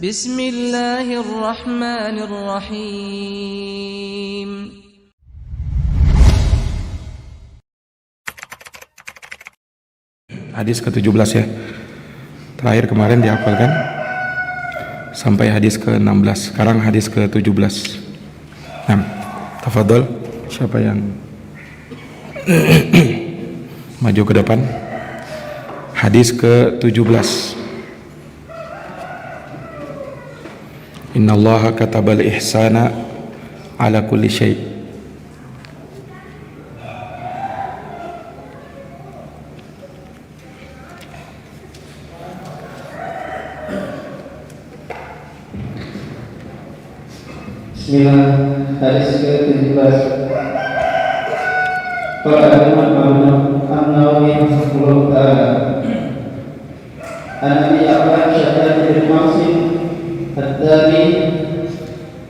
Bismillahirrahmanirrahim. Hadis ke-17 ya. Terakhir kemarin dihafalkan sampai hadis ke-16. Sekarang hadis ke-17. Nah, tafadhol, siapa yang maju ke depan? Hadis ke-17. Innallaha katabal ihsana ala kulli syai'. Bismillah, hadis ke-17. Qala Imam An-Nawawi rahimahullah ta'ala, an Abi Abbas Syadad bin Maqsim Ad-Dari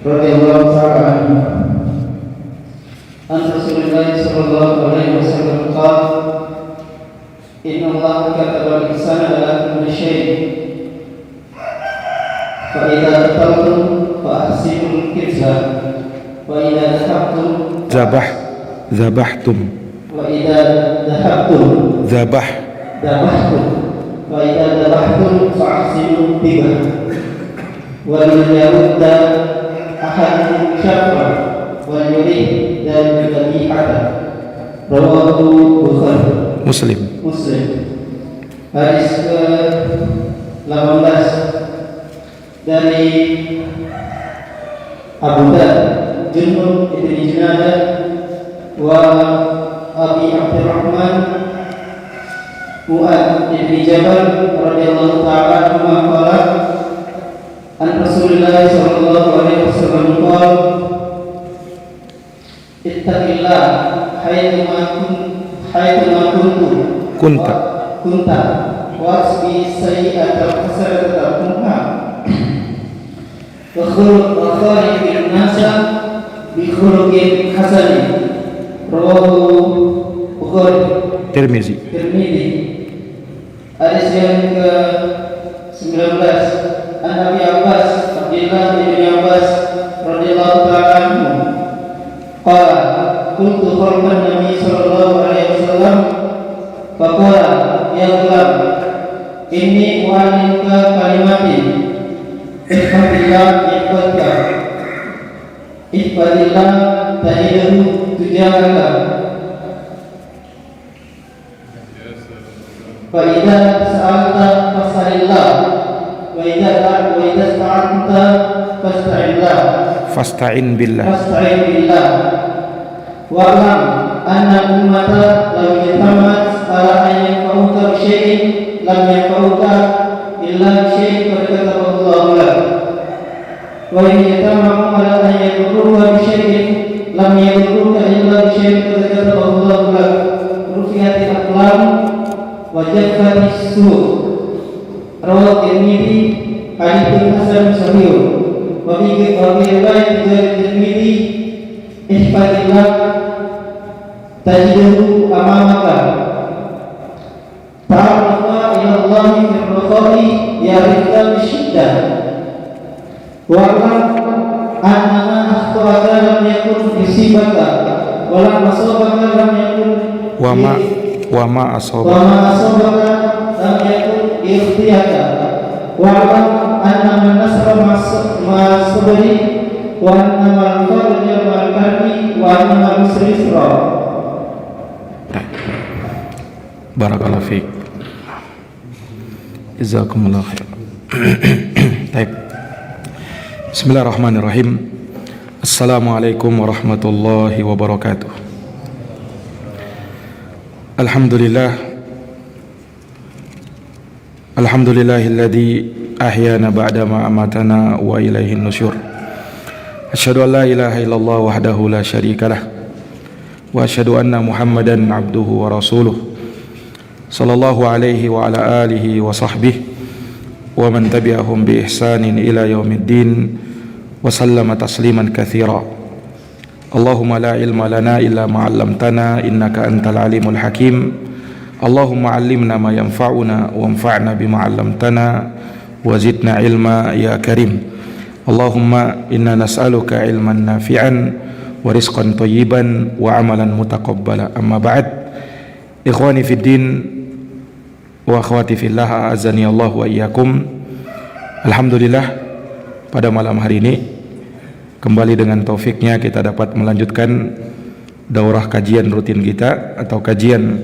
radhiyallahu ta'ala anhu, an Rasulullah sallallahu alaihi wasallam qala, inna Allah kataba al-ihsana ala kulli syai', fa idza qataltum fa ahsinul qitla, wa idza dhahabtum Zabahtum wa idza dhahabtum wa idza dhabahtum fa ahsinul dhibah, wa liyarudda ahadukum syafra wa yurih dan dhabihata. Rawahu Bukhari. Muslim. Hadis ke-18 dari Abu Dhar Junub ibn Junadah wa Abi Abdurrahman Mu'ad ibn Jabal radhiyallahu ta'ala anhu qala, an Rasulullah sallallahu alaihi wasallam qala, ittaqillah haythuma kunta wasbi sayyi'atal hasanata tamhuha wa khaliqin nasa bi khuluqin hasanin. Rawahu Bukhari. Tirmizi. Hadis yang ke-19, an Abi Abbas Abdullah bin Abbas radhiyallahu ta'ala anhu qala, kuntu khalfan Nabi sallallahu alaihi wasallam faqala, ya ghulam, inni u'allimuka kalimatin, ihfadillah tajidahu tujahaka, fa idza sa'alta fas'alillah, wa idza sta'anta Fasta'in billah. Wa'lam anna ummata law yatamat ala an yanfa'uka bi syai'in lam yanfa'uka illa bi syai'in qad katabahu Allahu lak, wa in yatamamu ala an yadurruka bi syai'in lam yadurruka illa bi syai'in qad katabahu Allahu lak, rufi'atil aqlam wa jaffatis suhuf. Rawahu Tirmidzi, hadits hasan sahih. Wa bi riwayat Tirmidzi, ihfadillah tajidahu amamaka, ta'arrafa ila Allahi fil rakhai ya'rifka bisyiddah, wa'lam anna ma akhta'aka lam yakun yusibaka, wa lam asabaka lam yakun wa ma asabaka lam yakun ikhtiyaka, wa'lam anna man nasra ma sabri, wa anna man farja ma karbi, wa anna man musrifra. Barakallahu fiik. Jazakumullah khair. Baik. Bismillahirrahmanirrahim. Assalamualaikum warahmatullahi wabarakatuh. Alhamdulillahilladzi ahyana ba'da ma amatana wa ilaihin nusyur. Asyhadu an la ilaha illallah wahdahu la syarikalah wa asyhadu anna Muhammadan abduhu wa rasuluh sallallahu alaihi wa ala alihi wa sahbihi wa man tabi'ahum bi ihsanin ila yaumiddin wa sallama tasliman katsira. Allahumma la ilma lana illa ma 'allamtana innaka antal alimul hakim. Allahumma 'allimna ma yanfa'una wanfa'na bima 'allamtana wa zidna ilma ya karim. Allahumma inna nas'aluka ilman nafi'an wa rizqan thayyiban wa amalan mutaqabbala. Amma ba'd. Ikhwani fid din wa akhwati fillah, a'azzani Allah wa iyyakum. Alhamdulillah, pada malam hari ini kembali dengan taufiknya kita dapat melanjutkan daurah kajian rutin kita atau kajian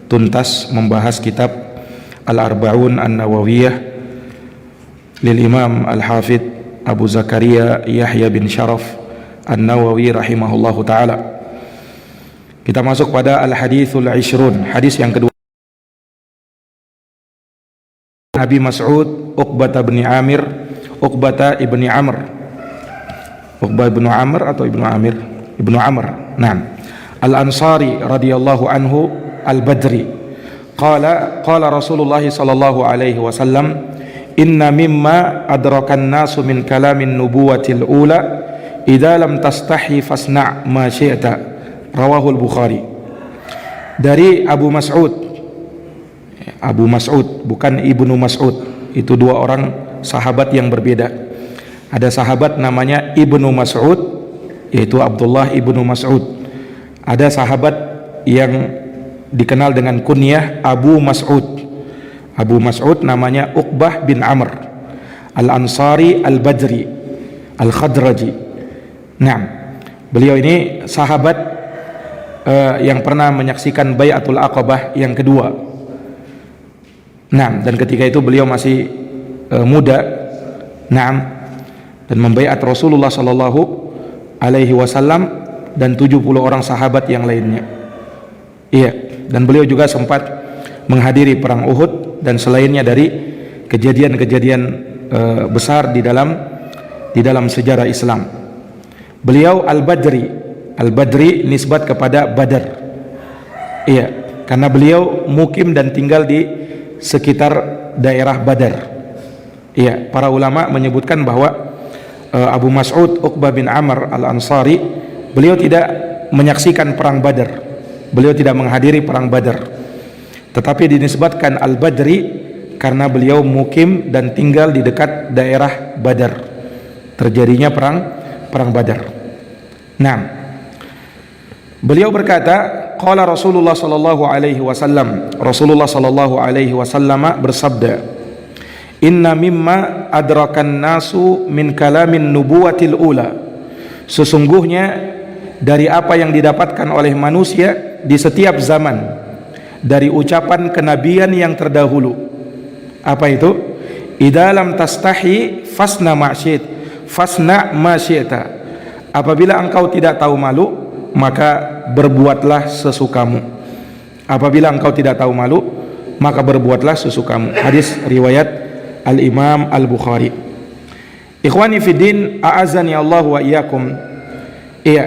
tuntas membahas kitab Al-Arba'un An-Nawawiyah lil Imam Al-Hafidh Abu Zakaria Yahya bin Sharaf An-Nawawi rahimahullahu ta'ala. Kita masuk pada Al-Hadithul Ishrun, hadis yang kedua. Nabi Mas'ud Uqbah bin Amir, Uqbah ibni Amr, Uqbah ibnu Amr atau ibnu Amir, ibnu Amr, naam, Al-Ansari radhiyallahu anhu Al-Badri. Qala Rasulullah sallallahu alaihi wasallam, inna mimma adrakan nasu min kalamin nubuwatil ula idza lam tastahi fasna' ma syi'ta. Rawahul Bukhari. Dari Abu Mas'ud, bukan Ibnu Mas'ud. Itu dua orang sahabat yang berbeda. Ada sahabat namanya Ibnu Mas'ud, yaitu Abdullah Ibnu Mas'ud. Ada sahabat yang dikenal dengan kunyah Abu Mas'ud. Abu Mas'ud namanya Uqbah bin Amr Al-Ansari Al-Badri Al-Khadraji. Nah, beliau ini sahabat yang pernah menyaksikan Bai'atul Aqabah yang kedua. Nah, dan ketika itu beliau masih muda. Nah, dan membaiat Rasulullah sallallahu alaihi wasallam dan 70 orang sahabat yang lainnya. Iya, dan beliau juga sempat menghadiri perang Uhud dan selainnya dari kejadian-kejadian besar di dalam sejarah Islam. Beliau Al-Badri nisbat kepada Badar. Iya, karena beliau mukim dan tinggal di sekitar daerah Badar. Iya, para ulama menyebutkan bahwa Abu Mas'ud Uqbah bin Amr Al-Ansari, beliau tidak menyaksikan perang Badar. Beliau tidak menghadiri perang Badar. Tetapi dinisbatkan Al-Badri karena beliau mukim dan tinggal di dekat daerah Badar, terjadinya perang Badar. Nah, beliau berkata, qala Rasulullah sallallahu alaihi wasallam, Rasulullah sallallahu alaihi wasallam bersabda, inna mimma adrakan nasu min kalamin nubuwatil ula, sesungguhnya dari apa yang didapatkan oleh manusia di setiap zaman dari ucapan kenabian yang terdahulu. Apa itu? Idza lam tastahi fasna ma syi'ta. Apabila engkau tidak tahu malu, maka berbuatlah sesukamu. Apabila engkau tidak tahu malu, maka berbuatlah sesukamu. Hadis riwayat Al-Imam Al-Bukhari. Ikhwani fiddin, a'azani Allah wa iyyakum. Iya,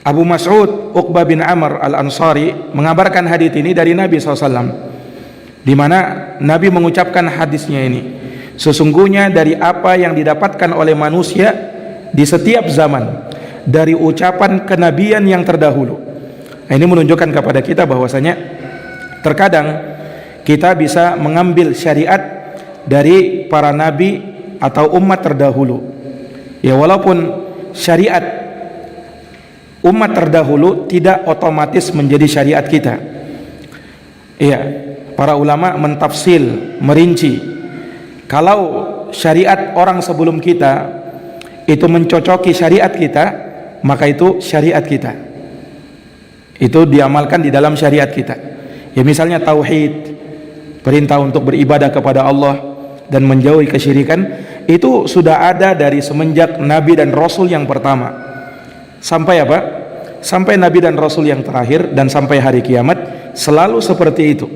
Abu Mas'ud Uqbah bin Amr Al-Ansari mengabarkan hadis ini dari Nabi SAW, di mana Nabi mengucapkan hadisnya ini, sesungguhnya dari apa yang didapatkan oleh manusia di setiap zaman dari ucapan kenabian yang terdahulu. Nah, ini menunjukkan kepada kita bahwasanya terkadang kita bisa mengambil syariat dari para nabi atau umat terdahulu. Ya, walaupun syariat umat terdahulu tidak otomatis menjadi syariat kita. Iya, para ulama mentafsil, merinci, kalau syariat orang sebelum kita itu mencocoki syariat kita, maka itu syariat kita, itu diamalkan di dalam syariat kita. Ya, misalnya tauhid, perintah untuk beribadah kepada Allah dan menjauhi kesyirikan, itu sudah ada dari semenjak Nabi dan Rasul yang pertama sampai apa? Sampai Nabi dan Rasul yang terakhir dan sampai hari kiamat selalu seperti itu.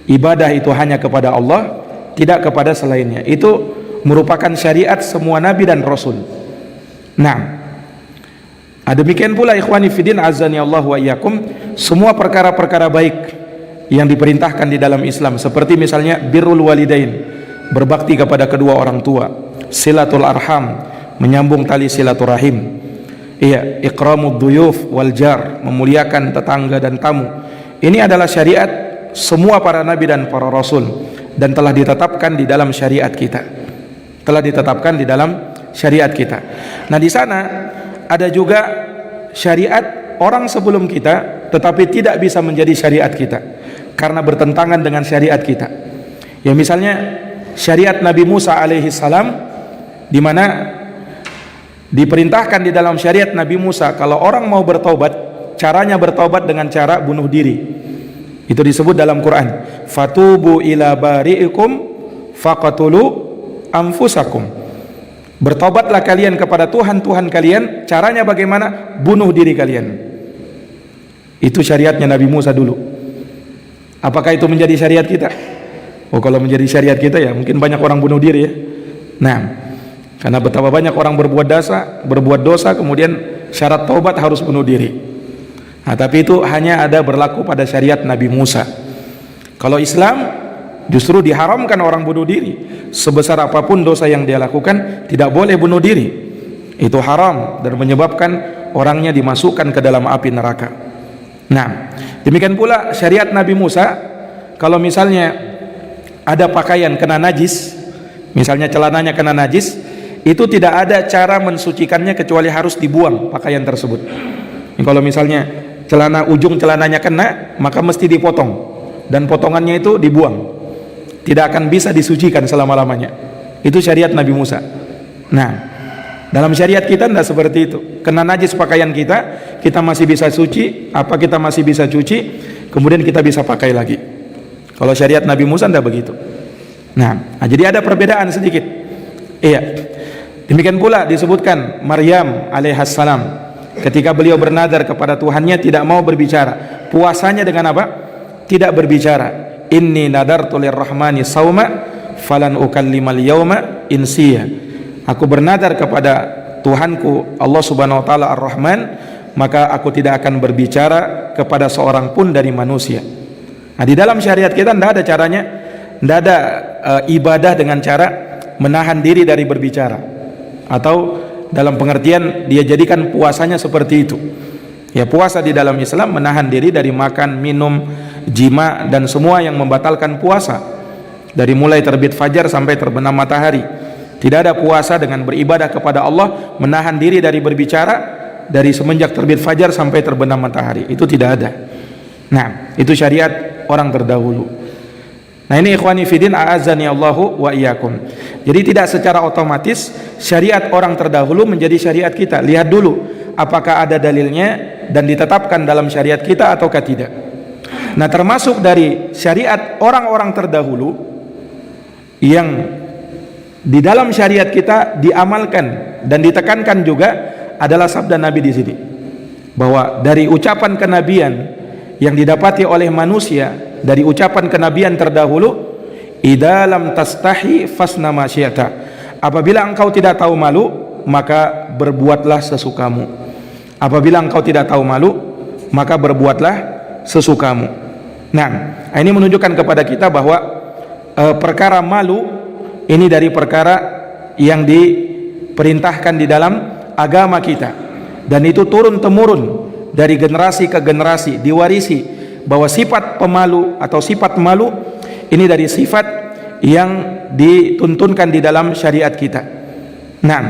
Ibadah itu hanya kepada Allah, tidak kepada selainnya. Itu merupakan syariat semua Nabi dan Rasul. Nah, demikian pula ikhwani fiddin azani Allah wa iyyakum, semua perkara-perkara baik yang diperintahkan di dalam Islam, seperti misalnya birrul walidain, berbakti kepada kedua orang tua, silatul arham, menyambung tali silaturahim, iya, ikramud duyuf wal jar, memuliakan tetangga dan tamu. Ini adalah syariat semua para nabi dan para rasul. dan telah ditetapkan di dalam syariat kita. Telah ditetapkan di dalam syariat kita. Nah, di sana ada juga syariat orang sebelum kita, tetapi tidak bisa menjadi syariat kita karena bertentangan dengan syariat kita. Ya, misalnya syariat Nabi Musa alaihi salam, di mana diperintahkan di dalam syariat Nabi Musa kalau orang mau bertobat, caranya bertobat dengan cara bunuh diri. Itu disebut dalam Quran, fatubu ila bari'ikum faqatulu anfusakum. Bertobatlah kalian kepada Tuhan kalian, caranya bagaimana? Bunuh diri kalian. Itu syariatnya Nabi Musa dulu. Apakah itu menjadi syariat kita? Oh, kalau menjadi syariat kita ya mungkin banyak orang bunuh diri ya. Nah, karena betapa banyak orang berbuat dosa kemudian syarat taubat harus bunuh diri. Nah, tapi itu hanya ada berlaku pada syariat Nabi Musa. Kalau Islam justru diharamkan orang bunuh diri. Sebesar apapun dosa yang dia lakukan, tidak boleh bunuh diri. Itu haram dan menyebabkan orangnya dimasukkan ke dalam api neraka. Nah, demikian pula syariat Nabi Musa, kalau misalnya ada pakaian kena najis, misalnya celananya kena najis, itu tidak ada cara mensucikannya kecuali harus dibuang pakaian tersebut. Kalau misalnya ujung celananya kena, maka mesti dipotong dan potongannya itu dibuang. Tidak akan bisa disucikan selama-lamanya. Itu syariat Nabi Musa. Nah, dalam syariat kita tidak seperti itu. Kena najis pakaian kita masih bisa suci, kita masih bisa cuci, kemudian kita bisa pakai lagi. Kalau syariat Nabi Musa tidak begitu. Nah, jadi ada perbedaan sedikit. Iya. Demikian pula disebutkan Maryam alaihissalam, ketika beliau bernadar kepada Tuhannya tidak mau berbicara. Puasanya dengan apa? Tidak berbicara. Inni nadartu lirrahmani sauma falan ukallimal yauma insiya. Aku bernadar kepada Tuhanku Allah Subhanahu wa taala Ar-Rahman, maka aku tidak akan berbicara kepada seorang pun dari manusia. Nah, di dalam syariat kita tidak ada caranya, tidak ada ibadah dengan cara menahan diri dari berbicara, atau dalam pengertian dia jadikan puasanya seperti itu. Ya, puasa di dalam Islam menahan diri dari makan, minum, jima dan semua yang membatalkan puasa, dari mulai terbit fajar sampai terbenam matahari. Tidak ada puasa dengan beribadah kepada Allah menahan diri dari berbicara dari semenjak terbit fajar sampai terbenam matahari. Itu tidak ada. Nah, itu syariat orang terdahulu. Nah, ini ikhwani fidin a'azzani Allahu wa iyyakum. Jadi tidak secara otomatis syariat orang terdahulu menjadi syariat kita. Lihat dulu apakah ada dalilnya dan ditetapkan dalam syariat kita ataukah tidak. Nah, termasuk dari syariat orang-orang terdahulu yang di dalam syariat kita diamalkan dan ditekankan juga adalah sabda Nabi di sini, bahwa dari ucapan kenabian yang didapati oleh manusia, dari ucapan kenabian terdahulu, idza lam tastahi fasna ma syi'ta. Apabila engkau tidak tahu malu, maka berbuatlah sesukamu. Apabila engkau tidak tahu malu, maka berbuatlah sesukamu. Nah, ini menunjukkan kepada kita bahwa perkara malu ini dari perkara yang diperintahkan di dalam agama kita, dan itu turun temurun dari generasi ke generasi, diwarisi bahwa sifat pemalu atau sifat malu ini dari sifat yang dituntunkan di dalam syariat kita. Nah,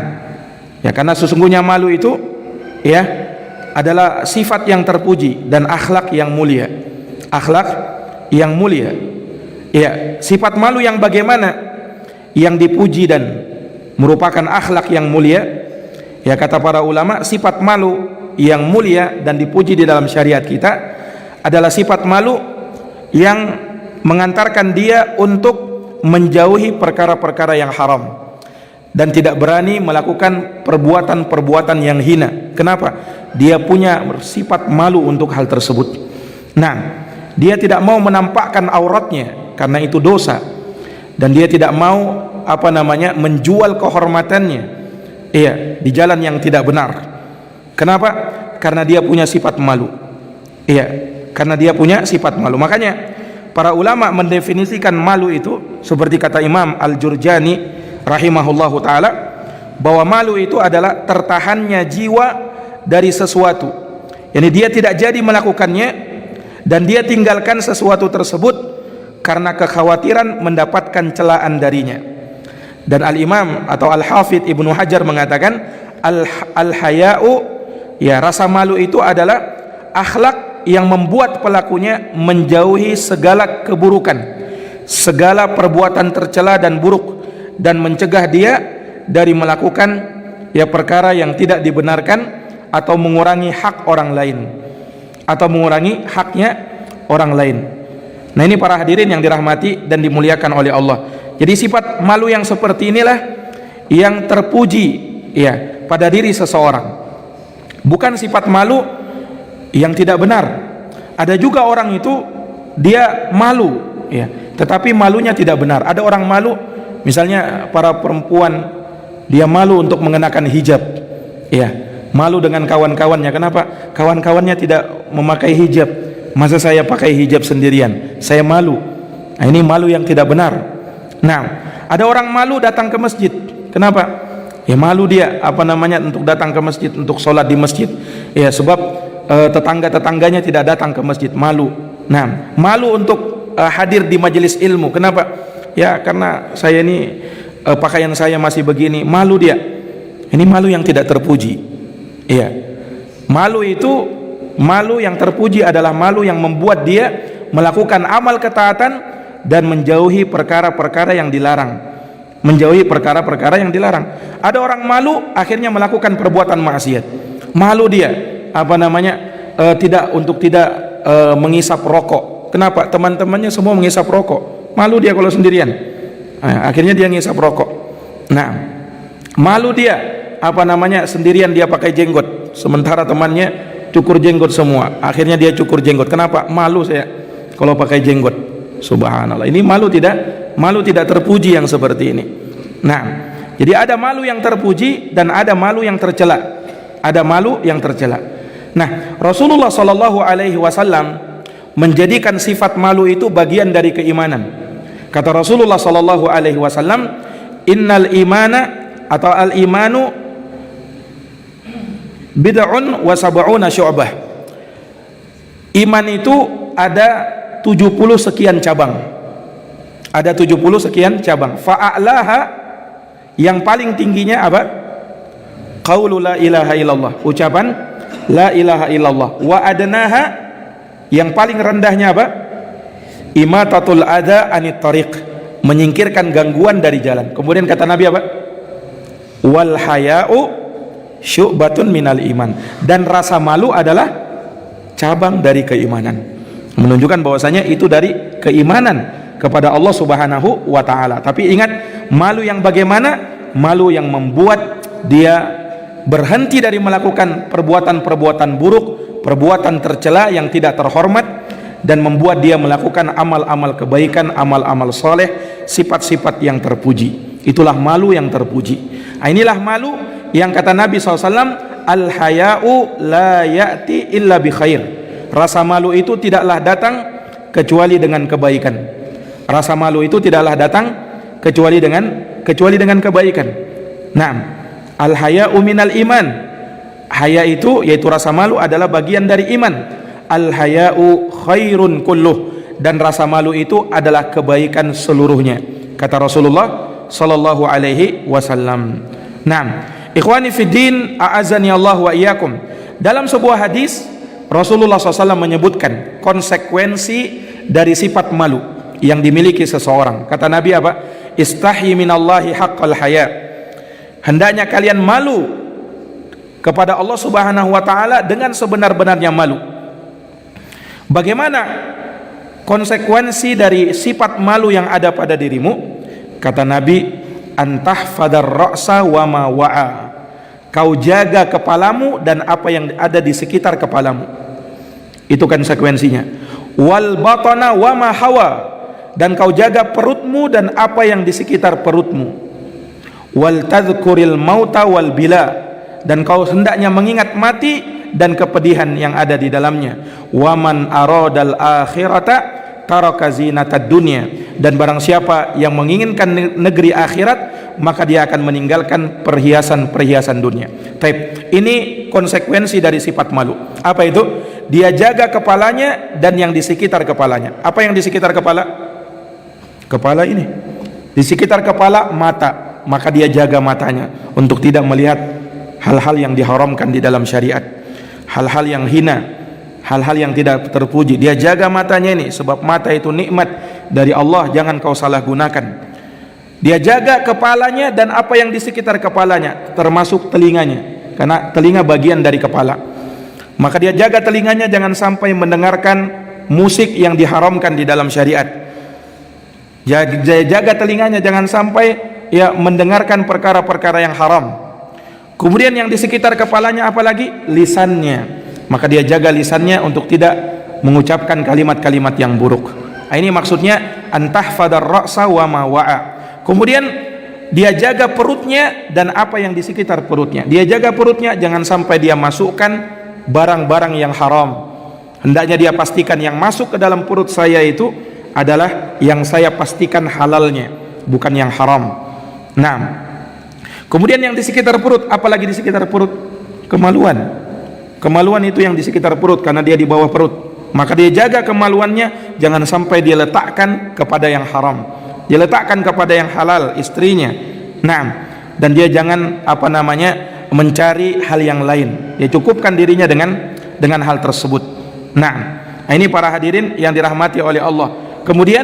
ya, karena sesungguhnya malu itu ya adalah sifat yang terpuji dan akhlak yang mulia. Akhlak yang mulia. Ya, sifat malu yang bagaimana? Yang dipuji dan merupakan akhlak yang mulia. Ya, kata para ulama, sifat malu yang mulia dan dipuji di dalam syariat kita adalah sifat malu yang mengantarkan dia untuk menjauhi perkara-perkara yang haram dan tidak berani melakukan perbuatan-perbuatan yang hina. Kenapa? Dia punya sifat malu untuk hal tersebut. Nah, dia tidak mau menampakkan auratnya karena itu dosa, dan dia tidak mau menjual kehormatannya di jalan yang tidak benar. Kenapa? Karena dia punya sifat malu. Karena dia punya sifat malu. Makanya para ulama mendefinisikan malu itu seperti kata Imam Al-Jurjani rahimahullahu taala, bahwa malu itu adalah tertahannya jiwa dari sesuatu. Yani dia tidak jadi melakukannya dan dia tinggalkan sesuatu tersebut karena kekhawatiran mendapatkan celaan darinya. Dan Al-Imam atau Al-Hafidh Ibnu Hajar mengatakan al-haya'u, ya, rasa malu itu adalah akhlak yang membuat pelakunya menjauhi segala keburukan, segala perbuatan tercela dan buruk, dan mencegah dia dari melakukan, ya, perkara yang tidak dibenarkan atau mengurangi hak orang lain, atau mengurangi haknya orang lain. Nah, ini para hadirin yang dirahmati dan dimuliakan oleh Allah. Jadi sifat malu yang seperti inilah yang terpuji, ya, pada diri seseorang. Bukan sifat malu yang tidak benar. Ada juga orang itu dia malu, ya, tetapi malunya tidak benar. Ada orang malu, misalnya para perempuan, dia malu untuk mengenakan hijab, ya, malu dengan kawan-kawannya. Kenapa? Kawan-kawannya tidak memakai hijab, masa saya pakai hijab sendirian? Saya malu. Nah, ini malu yang tidak benar. Nah, ada orang malu datang ke masjid. Kenapa? Ya, malu dia untuk datang ke masjid, untuk sholat di masjid, ya, sebab tetangga-tetangganya tidak datang ke masjid, malu. Nah, malu untuk hadir di majelis ilmu. Kenapa? Ya, karena saya ini pakaian saya masih begini, malu dia. Ini malu yang tidak terpuji. Iya. Malu itu, malu yang terpuji adalah malu yang membuat dia melakukan amal ketaatan dan menjauhi perkara-perkara yang dilarang. Menjauhi perkara-perkara yang dilarang. Ada orang malu akhirnya melakukan perbuatan maksiat. Malu dia tidak mengisap rokok. Kenapa? Teman-temannya semua mengisap rokok. Malu dia kalau sendirian. Nah, akhirnya dia ngisap rokok. Nah, malu dia sendirian dia pakai jenggot, sementara temannya cukur jenggot semua. Akhirnya dia cukur jenggot. Kenapa? Malu saya kalau pakai jenggot. Subhanallah. Ini malu tidak terpuji yang seperti ini. Nah, jadi ada malu yang terpuji dan ada malu yang tercela. Ada malu yang tercela. Nah, Rasulullah Shallallahu Alaihi Wasallam menjadikan sifat malu itu bagian dari keimanan. Kata Rasulullah Shallallahu Alaihi Wasallam, innal imana atau al imanu bid'un wa sab'una syu'bah. Iman itu ada 70 sekian cabang. Ada 70 sekian cabang. Fa'alaha, yang paling tingginya apa? Qaulu la ilaha illallah, ucapan la ilaha illallah. Wa adnaha, yang paling rendahnya apa? Imatatul adha anit tariq, menyingkirkan gangguan dari jalan. Kemudian kata Nabi apa? Wal haya'u syu'batun minal iman, dan rasa malu adalah cabang dari keimanan. Menunjukkan bahwasanya itu dari keimanan kepada Allah Subhanahu wa taala. Tapi ingat, malu yang bagaimana? Malu yang membuat dia berhenti dari melakukan perbuatan-perbuatan buruk, perbuatan tercela yang tidak terhormat, dan membuat dia melakukan amal-amal kebaikan, amal-amal soleh, sifat-sifat yang terpuji. Itulah malu yang terpuji. Nah, inilah malu yang kata Nabi SAW, al-haya'u la ya'ti illa bi khair. Rasa malu itu tidaklah datang kecuali dengan kebaikan. Rasa malu itu tidaklah datang kecuali dengan kebaikan. Nah, al-haya'u minal iman. Haya itu, yaitu rasa malu, adalah bagian dari iman. Al-haya'u khairun kulluh, dan rasa malu itu adalah kebaikan seluruhnya, kata Rasulullah sallallahu alaihi wasallam. Nah, ikhwani fiddin, a'azani Allah wa iyyakum. Dalam sebuah hadis Rasulullah SAW menyebutkan konsekuensi dari sifat malu yang dimiliki seseorang. Kata Nabi apa? Istahyi minallahi haqqal haya. Hendaknya kalian malu kepada Allah Subhanahu wa taala dengan sebenar-benarnya malu. Bagaimana konsekuensi dari sifat malu yang ada pada dirimu? Kata Nabi, antahfadar ra'sa wa ma wa'a. Kau jaga kepalamu dan apa yang ada di sekitar kepalamu. Itu konsekuensinya. Wal batana wa ma hawa, dan kau jaga perutmu dan apa yang di sekitar perutmu. Wal tadhkuril mauta wal bila, dan kau hendaknya mengingat mati dan kepedihan yang ada di dalamnya. Wa man aradal akhirata taraka zinatad dunya, dan barang siapa yang menginginkan negeri akhirat, maka dia akan meninggalkan perhiasan-perhiasan dunia. Taib. Ini konsekuensi dari sifat malu. Apa itu? Dia jaga kepalanya dan yang di sekitar kepalanya. Apa yang di sekitar kepala? Kepala ini, di sekitar kepala mata, maka dia jaga matanya untuk tidak melihat hal-hal yang diharamkan di dalam syariat, hal-hal yang hina, hal-hal yang tidak terpuji. Dia jaga matanya ini, sebab mata itu nikmat dari Allah, jangan kau salah gunakan. Dia jaga kepalanya dan apa yang di sekitar kepalanya, termasuk telinganya, karena telinga bagian dari kepala. Maka dia jaga telinganya jangan sampai mendengarkan musik yang diharamkan di dalam syariat. Jaga telinganya jangan sampai mendengarkan perkara-perkara yang haram. Kemudian yang di sekitar kepalanya apalagi? Lisannya. Maka dia jaga lisannya untuk tidak mengucapkan kalimat-kalimat yang buruk. Ini maksudnya antahfadar ra'sa wa ma wa'a. Kemudian dia jaga perutnya dan apa yang di sekitar perutnya. Dia jaga perutnya jangan sampai dia masukkan barang-barang yang haram. Hendaknya dia pastikan yang masuk ke dalam perut saya itu adalah yang saya pastikan halalnya, bukan yang haram. Nah, kemudian yang di sekitar perut, apalagi di sekitar perut? Kemaluan. Kemaluan itu yang di sekitar perut karena dia di bawah perut. Maka dia jaga kemaluannya jangan sampai dia letakkan kepada yang haram. Dia letakkan kepada yang halal, istrinya. Nah, dan dia jangan mencari hal yang lain. Dia cukupkan dirinya dengan hal tersebut. Nah, ini para hadirin yang dirahmati oleh Allah. Kemudian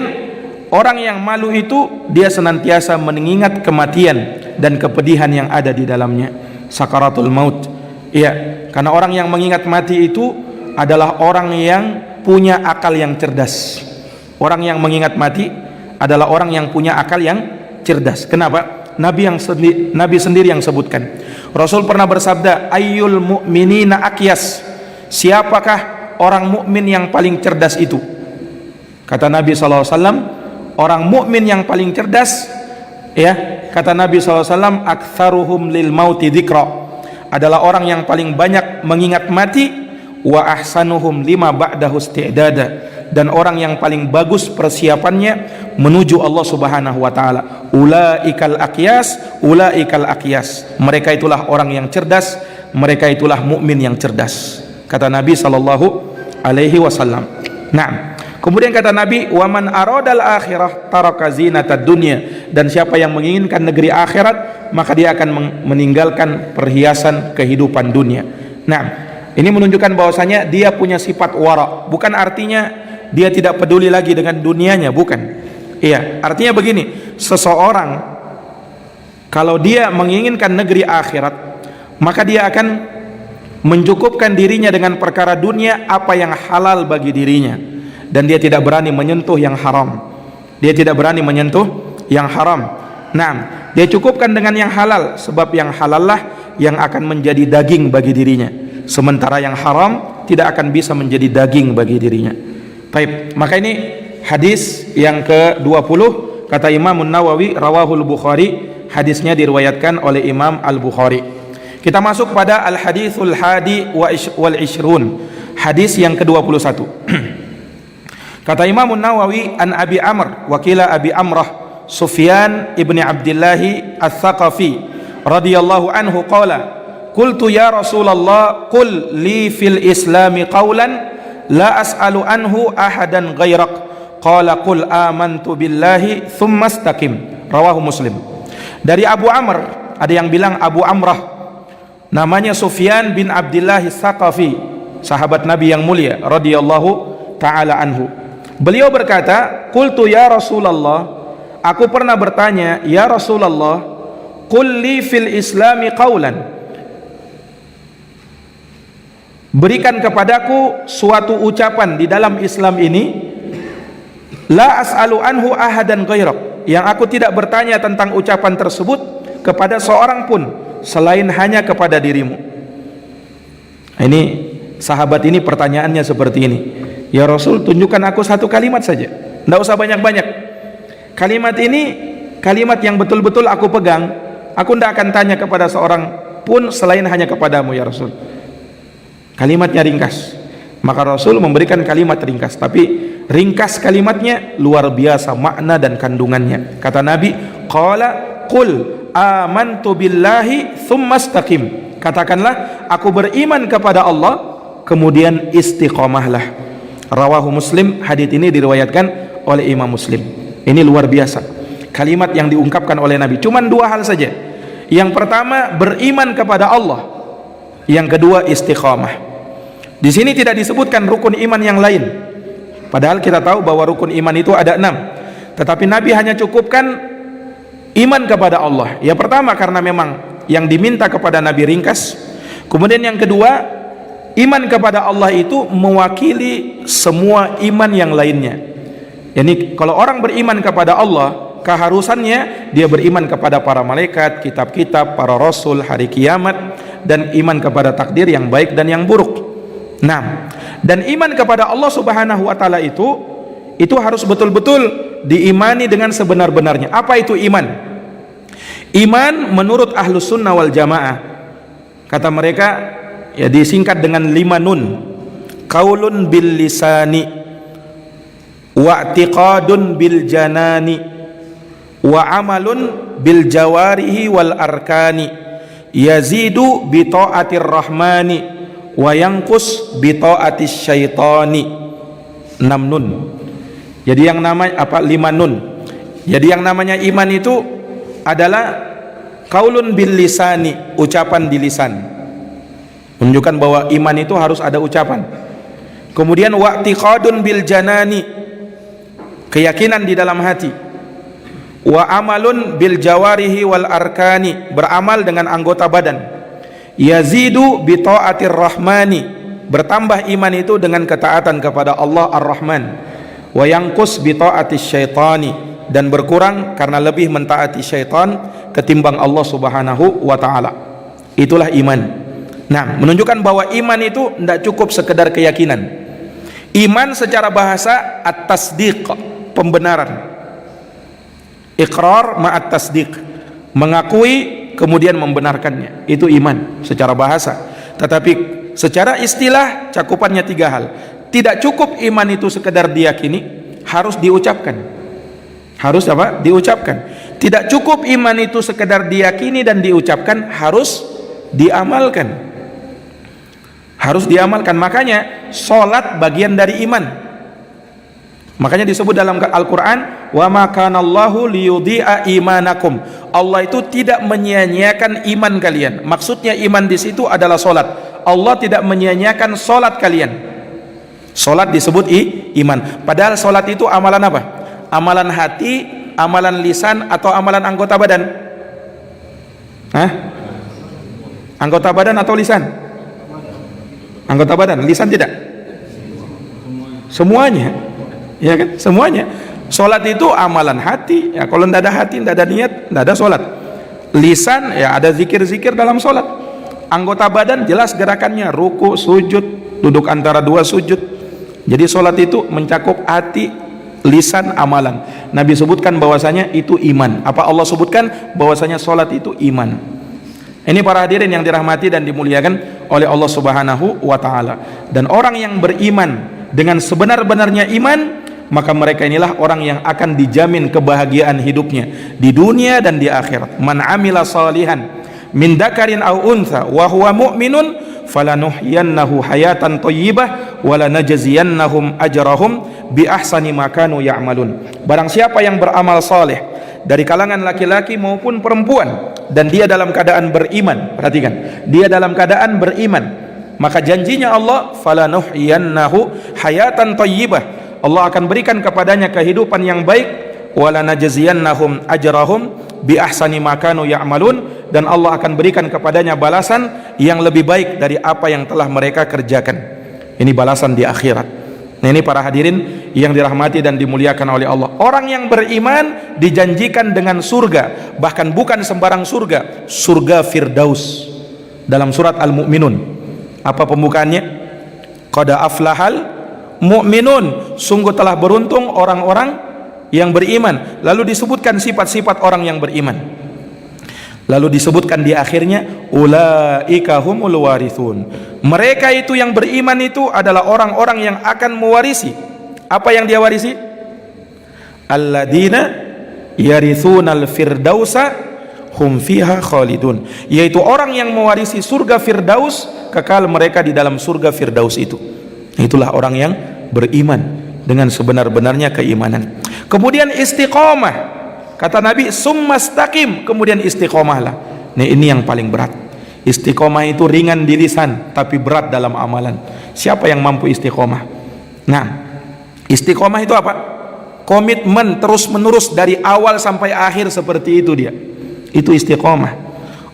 orang yang malu itu dia senantiasa mengingat kematian dan kepedihan yang ada di dalamnya, sakaratul maut. Iya, karena orang yang mengingat mati itu adalah orang yang punya akal yang cerdas. Orang yang mengingat mati adalah orang yang punya akal yang cerdas. Kenapa? Nabi sendiri yang sebutkan. Rasul pernah bersabda, ayyul mu'minina aqyas. Siapakah orang mukmin yang paling cerdas itu? Kata Nabi SAW, orang mukmin yang paling cerdas, kata Nabi SAW, aktsaruhum lil mauti dzikra, adalah orang yang paling banyak mengingat mati, wa ahsanuhum lima ba'dahu isti'dada, dan orang yang paling bagus persiapannya menuju Allah Subhanahu wa taala. Ulaikal aqyas, ulaikal aqyas. Mereka itulah orang yang cerdas, mereka itulah mukmin yang cerdas. Kata Nabi sallallahu alaihi wasallam. Nah, kemudian kata Nabi, waman aradal akhirah taraka zinatad dunya, dan siapa yang menginginkan negeri akhirat maka dia akan meninggalkan perhiasan kehidupan dunia. Nah, ini menunjukkan bahwasanya dia punya sifat wara. Bukan artinya dia tidak peduli lagi dengan dunianya, bukan. Iya, artinya begini, seseorang kalau dia menginginkan negeri akhirat maka dia akan mencukupkan dirinya dengan perkara dunia apa yang halal bagi dirinya, dan dia tidak berani menyentuh yang haram. Dia tidak berani menyentuh yang haram. Nah, dia cukupkan dengan yang halal, sebab yang halal lah yang akan menjadi daging bagi dirinya, sementara yang haram tidak akan bisa menjadi daging bagi dirinya. Baik, maka ini hadis yang ke-20 kata Imam Nawawi, rawahul Bukhari, hadisnya diriwayatkan oleh Imam Al-Bukhari. Kita masuk pada al-hadithul hadi wal ishrun, hadis yang ke-21. Kata Imam Nawawi, an Abi Amr, wakila Abi Amrah, Sufyan ibni Abdillahi al-Thaqafi radhiyallahu anhu qala, qultu ya Rasulullah, qul li fil islami qawlan la as'alu anhu ahadan ghairak, qala qul amantu billahi thumma istaqim. Rawahu Muslim. Dari Abu Amr, ada yang bilang Abu Amrah, namanya Sufyan bin Abdillah As-Saqafi, sahabat Nabi yang mulia radhiyallahu taala anhu. Beliau berkata, qultu ya Rasulullah, aku pernah bertanya, ya Rasulullah, qul li fil islami qawlan, berikan kepadaku suatu ucapan di dalam Islam ini, la as'alu anhu ahadan ghairak, yang aku tidak bertanya tentang ucapan tersebut kepada seorang pun selain hanya kepada dirimu. Ini sahabat ini pertanyaannya seperti ini, ya Rasul, tunjukkan aku satu kalimat saja, tidak usah banyak-banyak. Kalimat ini kalimat yang betul-betul aku pegang, aku tidak akan tanya kepada seorang pun selain hanya kepadamu ya Rasul. Kalimatnya ringkas. Maka Rasul memberikan kalimat ringkas, tapi ringkas kalimatnya luar biasa makna dan kandungannya. Kata Nabi, qala qul amantu billahi thumma istaqim, katakanlah aku beriman kepada Allah kemudian istiqomahlah. Rawahu Muslim, hadits ini diriwayatkan oleh Imam Muslim. Ini luar biasa kalimat yang diungkapkan oleh Nabi. Cuman dua hal saja. Yang pertama beriman kepada Allah, yang kedua istiqamah. Di sini tidak disebutkan rukun iman yang lain, padahal kita tahu bahwa rukun iman itu ada 6, tetapi Nabi hanya cukupkan iman kepada Allah. Yang pertama karena memang yang diminta kepada Nabi ringkas. Kemudian yang kedua, iman kepada Allah itu mewakili semua iman yang lainnya. Yani kalau orang beriman kepada Allah, keharusannya dia beriman kepada para malaikat, kitab-kitab, para rasul, hari kiamat, dan iman kepada takdir yang baik dan yang buruk. Nah, dan iman kepada Allah Subhanahu wa taala itu harus betul-betul diimani dengan sebenar-benarnya. Apa itu iman? Iman menurut Ahlus Sunnah wal Jamaah, kata mereka, ya disingkat dengan 5 nun. Qaulun bil lisani, wa'tiqadun bil janani, wa amalun bil jawarihi wal arkani, yazidu bi ta'atir rahmani, wa yanqus bi ta'atis syaitani. 6 nun. Jadi yang namanya 5 nun. Jadi yang namanya iman itu adalah qaulun bil lisani, ucapan di lisan, menunjukkan bahwa iman itu harus ada ucapan. Kemudian wa'tiqadun bil janani, keyakinan di dalam hati. Wa amalun bil jawarihi wal arkani, beramal dengan anggota badan. Yazidu bi ta'atir rahmani, bertambah iman itu dengan ketaatan kepada Allah Ar-Rahman. Wa yanqus bi ta'atis syaitani, dan berkurang karena lebih mentaati syaitan ketimbang Allah Subhanahu wa taala. Itulah iman. Nah, menunjukkan bahwa iman itu tidak cukup sekedar keyakinan. Iman secara bahasa at-tasdiq, pembenaran. Iqrar ma'at tasdiq, mengakui kemudian membenarkannya. Itu iman secara bahasa. Tetapi secara istilah cakupannya 3 hal. Tidak cukup iman itu sekedar diyakini, harus diucapkan. Harus apa? Diucapkan. Tidak cukup iman itu sekedar diyakini dan diucapkan, harus diamalkan. Harus diamalkan. Makanya salat bagian dari iman. Makanya disebut dalam Al-Quran, wa ma kanallahu liyudhi'a imanakum. Allah itu tidak menyia-nyiakan iman kalian. Maksudnya iman di situ adalah salat. Allah tidak menyia-nyiakan salat kalian. Salat disebut iman. Padahal salat itu amalan apa? Amalan hati, amalan lisan, atau amalan anggota badan? Hah? Anggota badan atau lisan? Anggota badan, lisan tidak? Semuanya. Ya kan, semuanya. Salat itu amalan hati. Ya, kalau tidak ada hati, tidak ada niat, tidak ada salat. Lisan, ya ada zikir-zikir dalam salat. Anggota badan jelas gerakannya, ruku, sujud, duduk antara 2 sujud. Jadi salat itu mencakup hati, lisan, amalan. Nabi sebutkan bahwasanya itu iman. Apa Allah sebutkan bahwasanya salat itu iman. Ini para hadirin yang dirahmati dan dimuliakan oleh Allah Subhanahu wa taala. Dan orang yang beriman dengan sebenar-benarnya iman, maka mereka inilah orang yang akan dijamin kebahagiaan hidupnya di dunia dan di akhirat. Man amila salihan min dzakarin aw untha wa huwa mu'minun falanuhyiyannahu hayatan thayyibah wa lanajziyannahum ajrahum bi ahsani ma kanu ya'malun. Barang siapa yang beramal saleh dari kalangan laki-laki maupun perempuan dan dia dalam keadaan beriman, perhatikan, dia dalam keadaan beriman, maka janjinya Allah, falanuhyiyannahu hayatan thayyibah, Allah akan berikan kepadanya kehidupan yang baik, wala najziyannahum ajrahum bi ahsani ma kanu ya'malun, dan Allah akan berikan kepadanya balasan yang lebih baik dari apa yang telah mereka kerjakan. Ini balasan di akhirat. Nah, ini para hadirin yang dirahmati dan dimuliakan oleh Allah. Orang yang beriman dijanjikan dengan surga, bahkan bukan sembarang surga, surga Firdaus. Dalam surat Al-Mu'minun, apa pembukaannya? Qad aflahal mu'minun, sungguh telah beruntung orang-orang yang beriman. Lalu disebutkan sifat-sifat orang yang beriman. Lalu disebutkan di akhirnya, ulaika humul warithun. Mereka itu yang beriman itu adalah orang-orang yang akan mewarisi. Apa yang dia warisi? Alladzina yarithunal firdausa hum fiha khalidun, yaitu orang yang mewarisi surga Firdaus, kekal mereka di dalam surga Firdaus itu. Itulah orang yang beriman. dengan sebenar-benarnya keimanan. Kemudian istiqomah, kata Nabi, summastaqim, kemudian istiqomahlah. Nah, ini yang paling berat. Istiqomah itu ringan di lisan tapi berat dalam amalan. Siapa yang mampu istiqomah? Nah, istiqomah itu apa? Komitmen terus menerus dari awal sampai akhir, seperti itu dia. Itu istiqomah.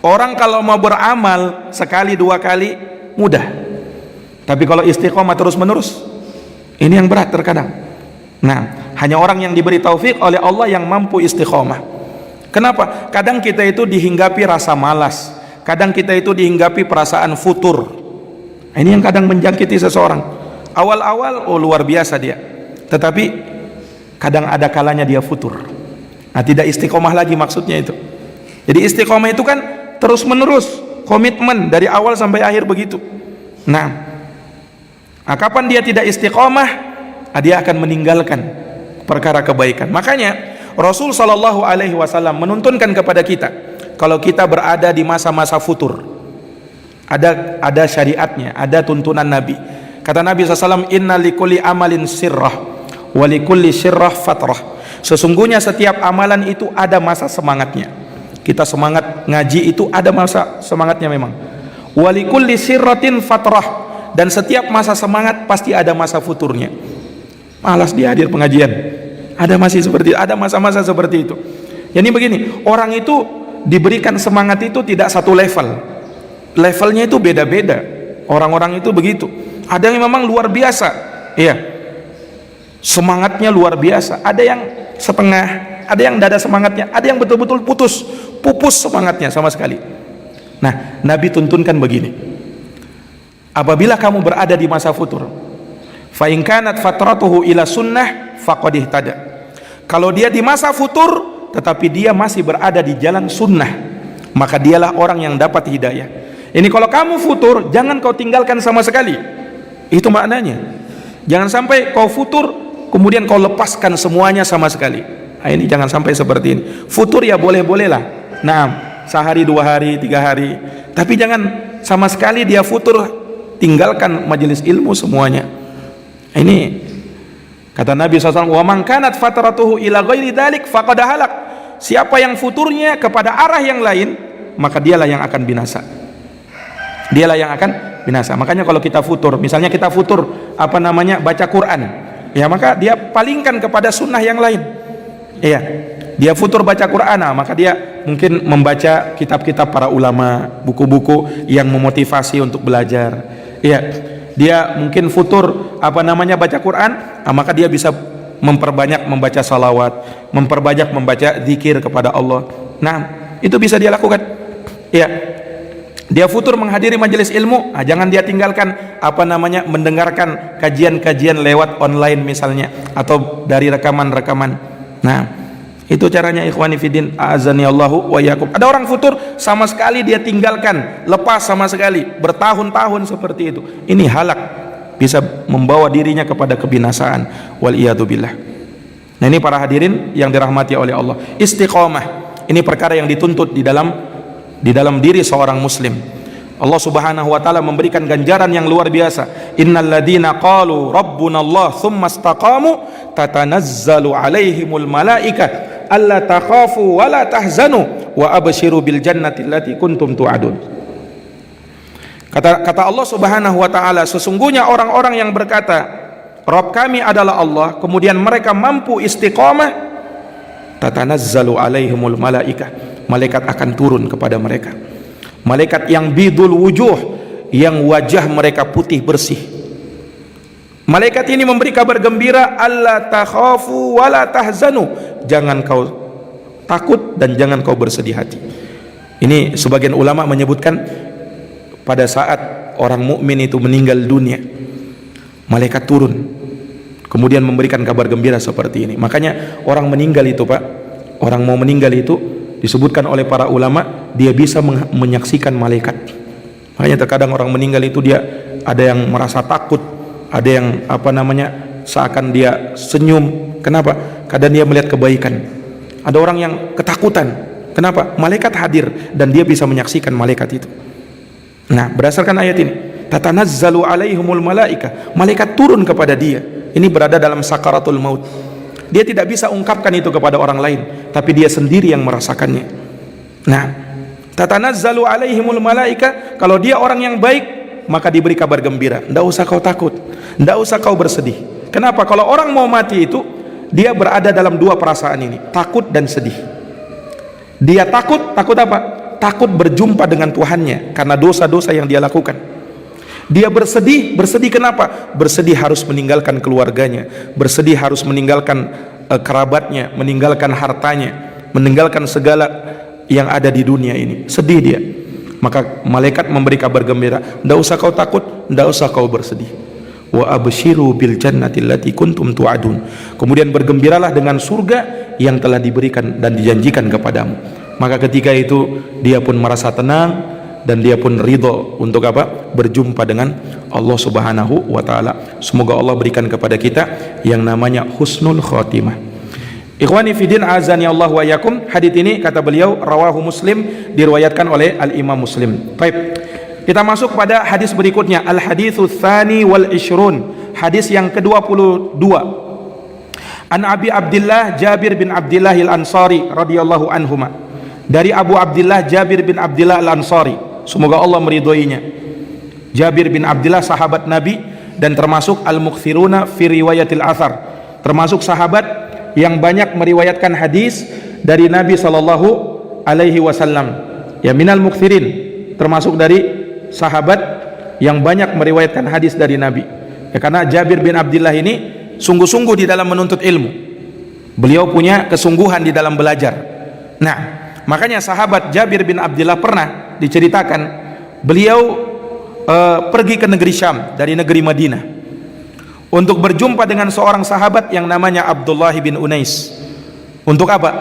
Orang kalau mau beramal sekali dua kali mudah, tapi kalau istiqomah terus menerus, ini yang berat terkadang. Nah, hanya orang yang diberi taufik oleh Allah yang mampu istiqomah. Kenapa? Kadang kita itu dihinggapi rasa malas, kadang kita itu dihinggapi perasaan futur. Ini yang kadang menjangkiti seseorang. Awal-awal luar biasa dia, tetapi kadang ada kalanya dia futur. Nah, tidak istiqomah lagi maksudnya itu. Jadi istiqomah itu kan terus menerus, komitmen dari awal sampai akhir begitu. Nah, kapan dia tidak istiqomah, dia akan meninggalkan perkara kebaikan. Makanya Rasul Shallallahu Alaihi Wasallam menuntunkan kepada kita, kalau kita berada di masa-masa futur, ada syariatnya, ada tuntunan Nabi. Kata Nabi SAW, inna likulli amalin sirrah walikulli sirrah fatrah. Sesungguhnya setiap amalan itu ada masa semangatnya. Kita semangat ngaji itu ada masa semangatnya memang. Walikulli sirratin fatrah, dan setiap masa semangat pasti ada masa futurnya. Malas dia hadir pengajian, ada masih seperti, ada masa-masa seperti itu. Jadi begini, orang itu diberikan semangat itu tidak satu level, levelnya itu beda-beda. Orang-orang itu begitu. Ada yang memang luar biasa, iya, semangatnya luar biasa. Ada yang setengah, ada yang dada semangatnya, ada yang betul-betul pupus semangatnya sama sekali. Nah, Nabi tuntunkan begini, apabila kamu berada di masa futur, fa in kanat fatratuhu ila sunnah faqad ihtada. Kalau dia di masa futur tetapi dia masih berada di jalan sunnah, maka dialah orang yang dapat hidayah. Ini kalau kamu futur, jangan kau tinggalkan sama sekali. Itu maknanya. Jangan sampai kau futur kemudian kau lepaskan semuanya sama sekali. Nah, ini jangan sampai seperti ini. Futur ya boleh-boleh lah. Nah, sehari, 2 hari, 3 hari. Tapi jangan sama sekali dia futur tinggalkan majelis ilmu semuanya. Ini kata Nabi SAW, wa man kanat fatratuhu ila ghairi dzalik faqad halak. Siapa yang futurnya kepada arah yang lain, maka dialah yang akan binasa. Dialah yang akan binasa. Makanya kalau kita futur, misalnya kita futur baca Quran, ya maka dia palingkan kepada sunnah yang lain. Iya, dia futur baca Quran, maka dia mungkin membaca kitab-kitab para ulama, buku-buku yang memotivasi untuk belajar. Iya, dia mungkin futur baca Quran, maka dia bisa memperbanyak membaca salawat, memperbanyak membaca zikir kepada Allah. Nah, itu bisa dia lakukan. Iya, dia futur menghadiri majelis ilmu, jangan dia tinggalkan mendengarkan kajian-kajian lewat online misalnya, atau dari rekaman-rekaman. Nah, itu caranya ikhwani fiddin, a'azani Allahu wa iyyakum. Ada orang futur sama sekali dia tinggalkan, lepas sama sekali, bertahun-tahun seperti itu. Ini halak, bisa membawa dirinya kepada kebinasaan, wal iyadu billah. Nah, ini para hadirin yang dirahmati oleh Allah, istiqomah ini perkara yang dituntut di dalam diri seorang muslim. Allah Subhanahu wa taala memberikan ganjaran yang luar biasa. Innal ladzina qalu rabbunallah tsumma istaqamu tatanazzalu alaihimul malaikah alla takhafu wa la tahzanu wa abshiru bil jannati allati kuntum tu'adun. Kata Allah Subhanahu wa taala, sesungguhnya orang-orang yang berkata Rabb kami adalah Allah, kemudian mereka mampu istiqamah, tatanazzalu alaihimul malaikah, malaikat akan turun kepada mereka. Malaikat yang bidul wujuh, yang wajah mereka putih bersih. Malaikat ini memberi kabar gembira, alla takhafu wa la tahzanu, jangan kau takut dan jangan kau bersedih hati. Ini sebagian ulama menyebutkan pada saat orang mukmin itu meninggal dunia, malaikat turun kemudian memberikan kabar gembira seperti ini. Makanya orang meninggal itu, Pak, orang mau meninggal itu disebutkan oleh para ulama, dia bisa menyaksikan malaikat. Makanya terkadang orang meninggal itu dia ada yang merasa takut, ada yang seakan dia senyum. Kenapa? Kadang dia melihat kebaikan. Ada orang yang ketakutan. Kenapa? Malaikat hadir dan dia bisa menyaksikan malaikat itu. Nah, berdasarkan ayat ini, tatanazzalu alaihimul malaikah, malaikat turun kepada dia. ini berada dalam sakaratul maut. Dia tidak bisa ungkapkan itu kepada orang lain, tapi dia sendiri yang merasakannya. Nah, tatanazzalu alaihimul malaika, kalau dia orang yang baik, maka diberi kabar gembira. Tidak usah kau takut, tidak usah kau bersedih. Kenapa? Kalau orang mau mati itu, dia berada dalam dua perasaan ini, takut dan sedih. Dia takut apa? Takut berjumpa dengan Tuhannya karena dosa-dosa yang dia lakukan. Dia bersedih kenapa? Bersedih harus meninggalkan keluarganya, bersedih harus meninggalkan kerabatnya, meninggalkan hartanya, meninggalkan segala yang ada di dunia ini. Sedih dia. Maka malaikat memberi kabar gembira, tidak usah kau takut, tidak usah kau bersedih. Wa abshiru bil jannati allati kuntum tu'adun. Kemudian bergembiralah dengan surga yang telah diberikan dan dijanjikan kepadamu. Maka ketika itu dia pun merasa tenang dan dia pun ridho untuk apa? Berjumpa dengan Allah Subhanahu wa taala. Semoga Allah berikan kepada kita yang namanya husnul khotimah. Ikhwani fiddin azani Allah wa yakum. Hadits ini kata beliau rawahu Muslim, diriwayatkan oleh Al-Imam Muslim. Baik. Kita masuk pada hadis berikutnya, al-haditsus tsani wal 20, hadis yang ke-22. An Abi Abdullah Jabir bin Abdullah Al-Ansari radhiyallahu anhuma. Dari Abu Abdullah Jabir bin Abdullah Al-Ansari, semoga Allah meridhoinya. Jabir bin Abdullah sahabat Nabi dan termasuk al-mukthiruna fi riwayatil athar, termasuk sahabat yang banyak meriwayatkan hadis dari Nabi sallallahu alaihi wasallam. Ya, minal mukthirin, termasuk dari sahabat yang banyak meriwayatkan hadis dari Nabi. Ya, karena Jabir bin Abdullah ini sungguh-sungguh di dalam menuntut ilmu. Beliau punya kesungguhan di dalam belajar. Nah, makanya sahabat Jabir bin Abdullah pernah diceritakan beliau pergi ke negeri Syam dari negeri Madinah untuk berjumpa dengan seorang sahabat yang namanya Abdullah bin Unais. Untuk apa?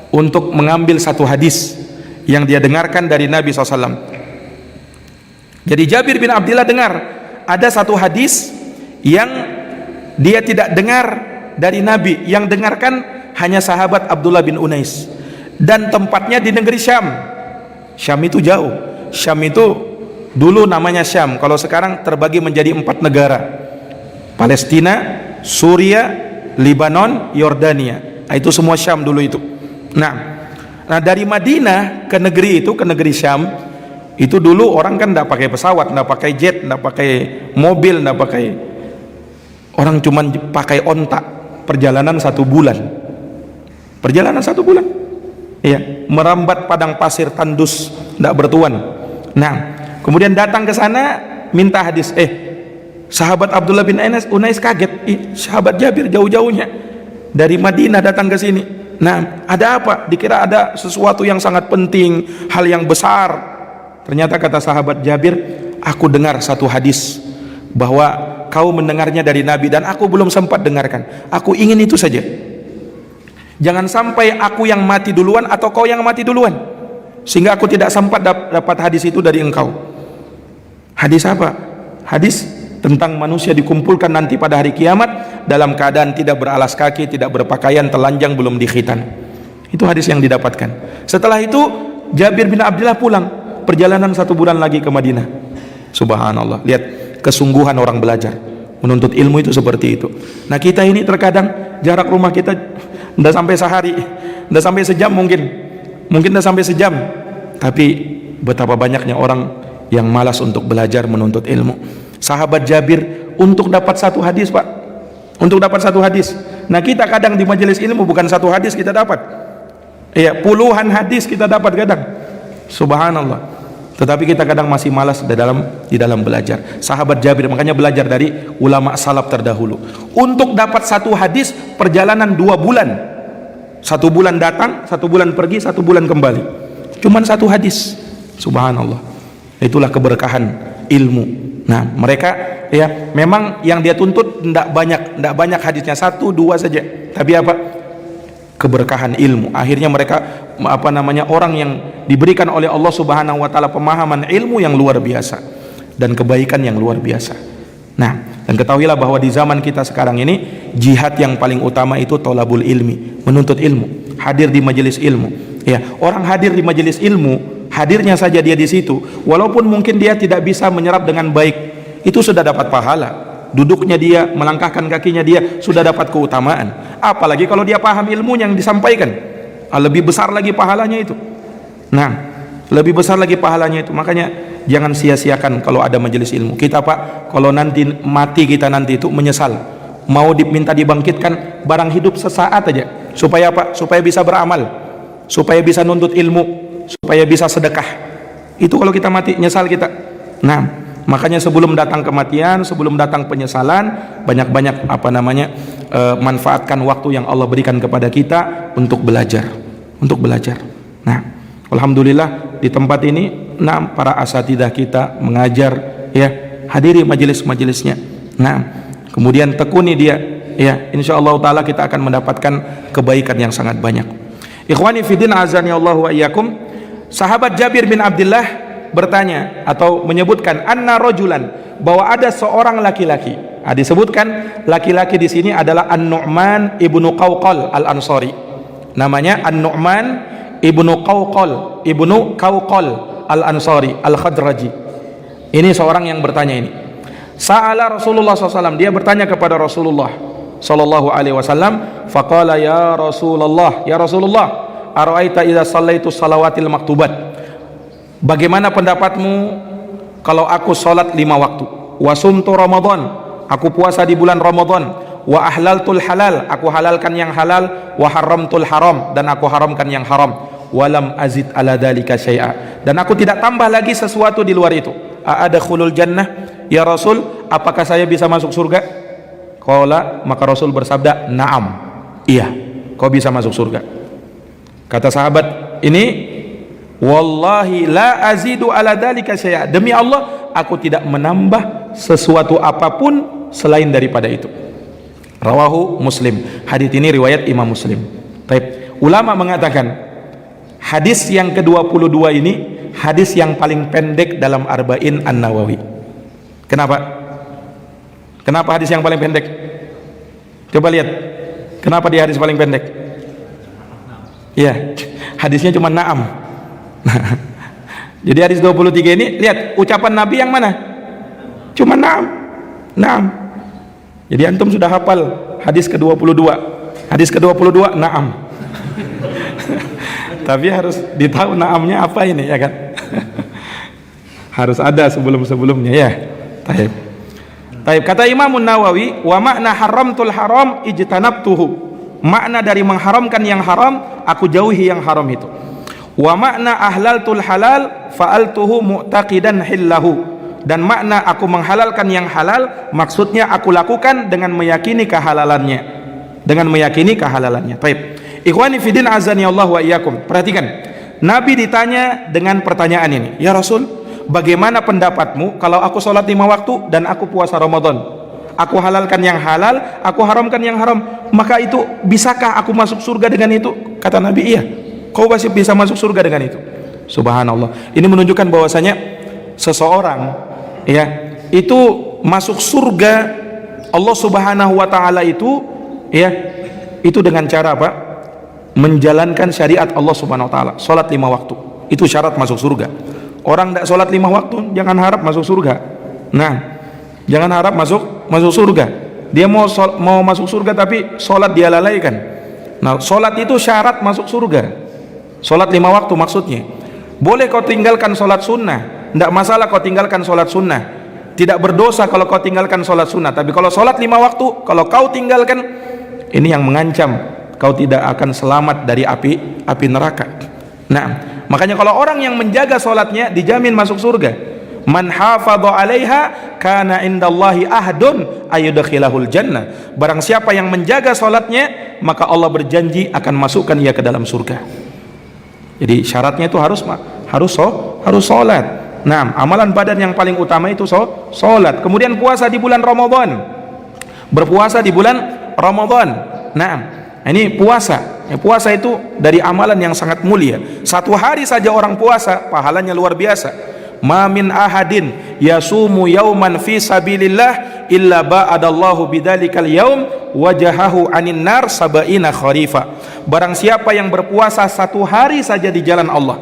Untuk mengambil satu hadis yang dia dengarkan dari Nabi SAW. Jadi Jabir bin Abdullah dengar ada satu hadis yang dia tidak dengar dari Nabi, yang dengarkan hanya sahabat Abdullah bin Unais, dan tempatnya di negeri Syam. Syam itu jauh. Syam itu dulu namanya Syam, kalau sekarang terbagi menjadi 4 negara: Palestina, Suria, Libanon, Yordania. Nah, itu semua Syam dulu itu. Nah dari Madinah ke negeri itu, ke negeri Syam itu dulu orang kan tidak pakai pesawat, tidak pakai jet, tidak pakai mobil, tidak pakai, orang cuman pakai onta. Perjalanan 1 bulan, perjalanan 1 bulan, ya, merambat padang pasir tandus, tidak bertuan. Nah, kemudian datang ke sana minta hadis. Sahabat Abdullah bin Unais kaget, sahabat Jabir jauh-jauhnya dari Madinah datang ke sini. Nah, ada apa? Dikira ada sesuatu yang sangat penting, hal yang besar. Ternyata kata sahabat Jabir, aku dengar satu hadis bahwa kau mendengarnya dari Nabi dan aku belum sempat dengarkan. Aku ingin itu saja. Jangan sampai aku yang mati duluan atau kau yang mati duluan, sehingga aku tidak sempat dapat hadis itu dari engkau. Hadis apa? Hadis tentang manusia dikumpulkan nanti pada hari kiamat dalam keadaan tidak beralas kaki, tidak berpakaian, telanjang, belum dikhitan. Itu hadis yang didapatkan. Setelah itu Jabir bin Abdullah pulang, perjalanan 1 bulan lagi ke Madinah. Subhanallah, lihat kesungguhan orang belajar menuntut ilmu itu seperti itu. Nah, kita ini terkadang jarak rumah kita tidak sampai sehari, tidak sampai sejam, mungkin tidak sampai sejam, tapi betapa banyaknya orang yang malas untuk belajar menuntut ilmu. Sahabat Jabir untuk dapat 1 hadis, Pak, untuk dapat 1 hadis. Nah, kita kadang di majelis ilmu bukan 1 hadis kita dapat, ya, puluhan hadis kita dapat kadang. Subhanallah. Tetapi kita kadang masih malas di dalam belajar. Sahabat Jabir makanya belajar dari ulama salaf terdahulu. Untuk dapat 1 hadis perjalanan 2 bulan. 1 bulan datang, 1 bulan pergi, 1 bulan kembali. Cuman 1 hadis. Subhanallah. Itulah keberkahan ilmu. Nah, mereka ya memang yang dia tuntut tidak banyak hadisnya, 1, 2 saja. Tapi apa? Keberkahan ilmu. Akhirnya mereka orang yang diberikan oleh Allah Subhanahu wa taala pemahaman ilmu yang luar biasa dan kebaikan yang luar biasa. Nah, dan ketahuilah bahwa di zaman kita sekarang ini jihad yang paling utama itu thalabul ilmi, menuntut ilmu, hadir di majelis ilmu. Ya, orang hadir di majelis ilmu, hadirnya saja dia di situ, walaupun mungkin dia tidak bisa menyerap dengan baik, itu sudah dapat pahala. duduknya dia, melangkahkan kakinya dia sudah dapat keutamaan. Apalagi kalau dia paham ilmu yang disampaikan, lebih besar lagi pahalanya itu. Nah, lebih besar lagi pahalanya itu. Makanya jangan sia-siakan kalau ada majelis ilmu. Kita Pak, kalau nanti mati kita nanti itu menyesal, mau diminta dibangkitkan barang hidup sesaat aja, supaya apa? Supaya bisa beramal, supaya bisa nuntut ilmu, supaya bisa sedekah. Itu kalau kita mati nyesal kita. Nah, makanya sebelum datang kematian, sebelum datang penyesalan, banyak-banyak manfaatkan waktu yang Allah berikan kepada kita untuk belajar, Nah, alhamdulillah di tempat ini, para asatidah kita mengajar, ya, hadiri majelis-majelisnya. Nah, kemudian tekuni dia, ya, insyaallah taala kita akan mendapatkan kebaikan yang sangat banyak. Ikhwani fiddin azani Allah wa iyyakum, sahabat Jabir bin Abdullah bertanya atau menyebutkan anna rajulan, bahwa ada seorang laki-laki. Disebutkan laki-laki di sini adalah An-Nu'man ibnu Qawqal Al-Ansari. Namanya An-Nu'man ibnu Qawqal Al-Ansari Al-Khadraji. Ini seorang yang bertanya ini. Sa'ala Rasulullah SAW, dia bertanya kepada Rasulullah sallallahu alaihi wasallam, faqala ya Rasulullah, ara'aita idza shallaitu salawatil maktubat, bagaimana pendapatmu kalau aku salat 5 waktu, wa sumtu Ramadan, aku puasa di bulan Ramadan, wa ahlaltul halal, aku halalkan yang halal, wa haramtul haram, dan aku haramkan yang haram, walam azid ala dzalika syai'a, dan aku tidak tambah lagi sesuatu di luar itu. A'adkhulul jannah ya Rasul, apakah saya bisa masuk surga? Qala, maka Rasul bersabda, na'am, iya, kau bisa masuk surga. Kata sahabat ini, wallahi la azidu ala dzalika syai'a, demi Allah aku tidak menambah sesuatu apapun selain daripada itu. Rawahu Muslim. Hadis ini riwayat Imam Muslim. Baik, ulama mengatakan hadis yang ke-22 ini hadis yang paling pendek dalam Arba'in An-Nawawi. Kenapa? Kenapa hadis yang paling pendek? Coba lihat, kenapa dia hadis paling pendek? Iya, hadisnya cuma na'am. Jadi hadis 23 ini, lihat ucapan Nabi yang mana? Cuma na'am. Na'am. Jadi antum sudah hafal hadis ke-22. Hadis ke-22 na'am. Tapi harus ditahu na'amnya apa ini, ya kan? Harus ada sebelum-sebelumnya, ya. Taib. Kata Imam Nawawi, wa makna haramtul haram ijtanabtuhu, makna dari mengharamkan yang haram, aku jauhi yang haram itu. Wa makna ahlaltul halal fa'altuhu mu'taqidan hillahu, dan makna aku menghalalkan yang halal, maksudnya aku lakukan dengan meyakini kehalalannya, Taib. Ikhwani fiddin azani Allah wa iyyakum, perhatikan, Nabi ditanya dengan pertanyaan ini, ya Rasul, bagaimana pendapatmu kalau aku sholat 5 waktu dan aku puasa Ramadan, aku halalkan yang halal, aku haramkan yang haram, maka itu bisakah aku masuk surga dengan itu? Kata Nabi, iya, kau pasti bisa masuk surga dengan itu. Subhanallah. Ini menunjukkan bahwasanya seseorang, ya, itu masuk surga Allah Subhanahu wa taala itu, ya, itu dengan cara apa? Menjalankan syariat Allah Subhanahu wa taala. Salat 5 waktu. Itu syarat masuk surga. Orang tidak sholat 5 waktu, jangan harap masuk surga. Nah, jangan harap masuk surga. Dia mau masuk surga tapi sholat dia lalaikan. Nah, sholat itu syarat masuk surga. Sholat 5 waktu maksudnya. Boleh kau tinggalkan sholat sunnah, tidak masalah kau tinggalkan sholat sunnah. Tidak berdosa kalau kau tinggalkan sholat sunnah. Tapi kalau sholat 5 waktu, kalau kau tinggalkan, ini yang mengancam kau tidak akan selamat dari api neraka. Nah, makanya kalau orang yang menjaga sholatnya dijamin masuk surga. Man hafadha 'alaiha kana indallahi ahdun ayudkhilahul jannah. Barang siapa yang menjaga sholatnya, maka Allah berjanji akan masukkan ia ke dalam surga. Jadi syaratnya itu harus sholat. Nah, amalan badan yang paling utama itu sholat. Kemudian puasa di bulan Ramadan. Berpuasa di bulan Ramadan. Nah, ini puasa. Puasa itu dari amalan yang sangat mulia. 1 hari saja orang puasa, pahalanya luar biasa. Ma min ahadin yasumu yauman fi sabilillah illa ba'adallahu bidzalikal yaum wajahahu anin nar sab'ina kharifa. Barang siapa yang berpuasa 1 hari saja di jalan Allah,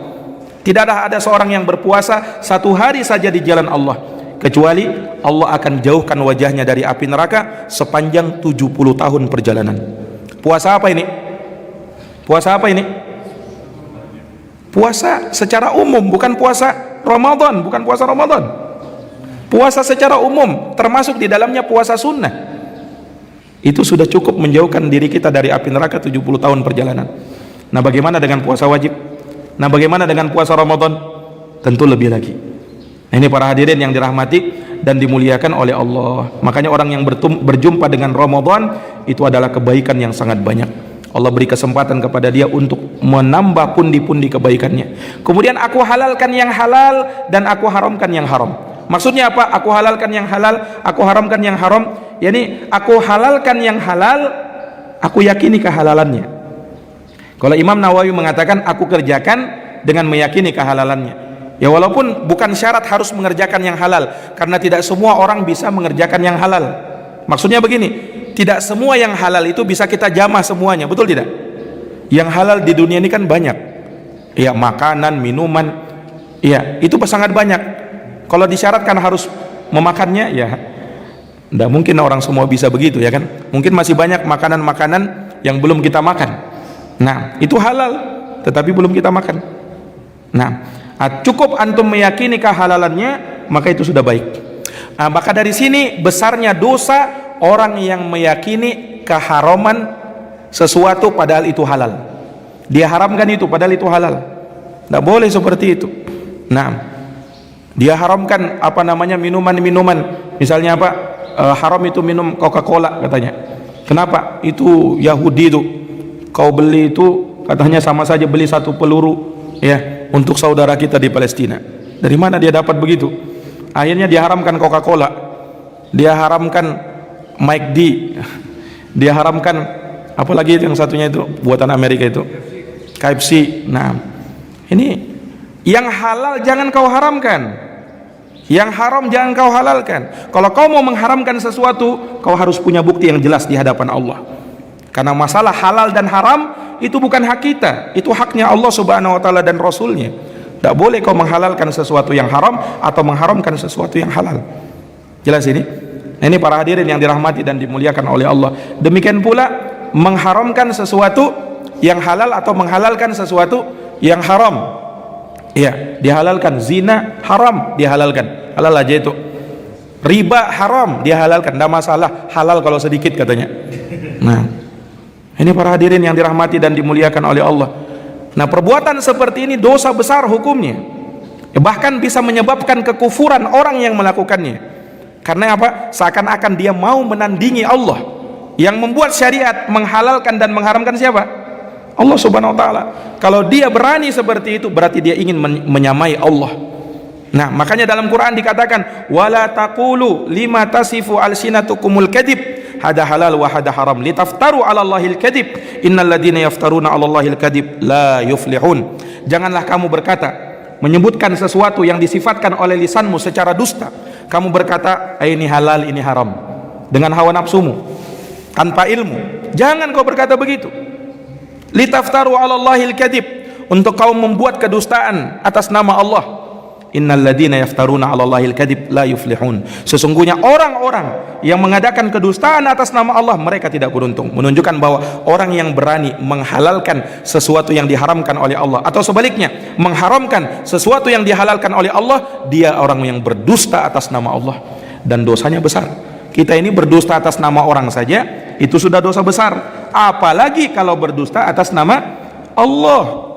tidaklah ada seorang yang berpuasa 1 hari saja di jalan Allah, kecuali Allah akan jauhkan wajahnya dari api neraka sepanjang 70 tahun perjalanan. Puasa apa ini? Puasa apa ini? Puasa secara umum, bukan puasa Ramadan, bukan puasa Ramadan. Puasa secara umum, termasuk di dalamnya puasa sunnah. Itu sudah cukup menjauhkan diri kita dari api neraka 70 tahun perjalanan. Nah, bagaimana dengan puasa wajib? Nah, bagaimana dengan puasa Ramadan? Tentu lebih lagi. Nah, ini para hadirin yang dirahmati dan dimuliakan oleh Allah. Makanya orang yang berjumpa dengan Ramadan itu adalah kebaikan yang sangat banyak. Allah beri kesempatan kepada dia untuk menambah pundi-pundi kebaikannya. Kemudian aku halalkan yang halal dan aku haramkan yang haram. Maksudnya apa? Aku halalkan yang halal, aku haramkan yang haram. Yani aku halalkan yang halal, aku yakini kehalalannya. Kalau Imam Nawawi mengatakan aku kerjakan dengan meyakini kehalalannya. Ya walaupun bukan syarat harus mengerjakan yang halal, karena tidak semua orang bisa mengerjakan yang halal. Maksudnya begini, tidak semua yang halal itu bisa kita jamah semuanya, betul tidak? Yang halal di dunia ini kan banyak. Ya, makanan, minuman, ya itu sangat banyak. Kalau disyaratkan harus memakannya, ya tidak mungkin orang semua bisa begitu, ya kan? Mungkin masih banyak makanan-makanan yang belum kita makan. Nah, itu halal, tetapi belum kita makan. Nah, cukup antum meyakini kehalalannya, maka itu sudah baik. Nah, maka dari sini besarnya dosa orang yang meyakini keharaman sesuatu padahal itu halal. Dia haramkan itu padahal itu halal. Tidak boleh seperti itu. Nah, dia haramkan apa namanya minuman-minuman. Misalnya apa? Haram itu minum Coca-Cola katanya. Kenapa? Itu Yahudi itu. Kau beli itu katanya sama saja beli satu peluru, ya, untuk saudara kita di Palestina. Dari mana dia dapat begitu? Akhirnya dia haramkan Coca-Cola, dia haramkan McD, dia haramkan apalagi yang satunya itu buatan Amerika itu KFC. Nah, ini yang halal jangan kau haramkan, yang haram jangan kau halalkan. Kalau kau mau mengharamkan sesuatu, kau harus punya bukti yang jelas di hadapan Allah. Karena masalah halal dan haram itu bukan hak kita, itu haknya Allah Subhanahu wa taala dan Rasulnya. Tidak boleh kau menghalalkan sesuatu yang haram atau mengharamkan sesuatu yang halal. Jelas ini? Nah, ini para hadirin yang dirahmati dan dimuliakan oleh Allah. Demikian pula mengharamkan sesuatu yang halal atau menghalalkan sesuatu yang haram. Ya, dihalalkan. Zina haram, dihalalkan. Halal aja itu. Riba haram, dihalalkan. Tidak masalah, halal kalau sedikit katanya. Nah, ini para hadirin yang dirahmati dan dimuliakan oleh Allah. Nah, perbuatan seperti ini dosa besar hukumnya. Bahkan bisa menyebabkan kekufuran orang yang melakukannya. Karena apa? Seakan-akan dia mau menandingi Allah. Yang membuat syariat menghalalkan dan mengharamkan siapa? Allah Subhanahu wa taala. Kalau dia berani seperti itu, berarti dia ingin menyamai Allah. Nah, makanya dalam Quran dikatakan, wala taqulu lima tasifu alsinatukumul kadhib hada halal wa hada haram litaftaru 'ala Allahil kadhib innal ladzina yaftaruna 'ala Allahil kadhib la yuflihun. Janganlah kamu berkata, menyebutkan sesuatu yang disifatkan oleh lisanmu secara dusta. Kamu berkata, ini halal, ini haram, dengan hawa nafsumu tanpa ilmu. Jangan kau berkata begitu. Litaftaru 'ala Allahil kadhib, untuk kau membuat kedustaan atas nama Allah. Innal ladzina yaftaruna 'ala Allahil kadhib la yuflihun. Sesungguhnya orang-orang yang mengadakan kedustaan atas nama Allah, mereka tidak beruntung. Menunjukkan bahwa orang yang berani menghalalkan sesuatu yang diharamkan oleh Allah, atau sebaliknya mengharamkan sesuatu yang dihalalkan oleh Allah, dia orang yang berdusta atas nama Allah dan dosanya besar. Kita ini berdusta atas nama orang saja itu sudah dosa besar, apalagi kalau berdusta atas nama Allah,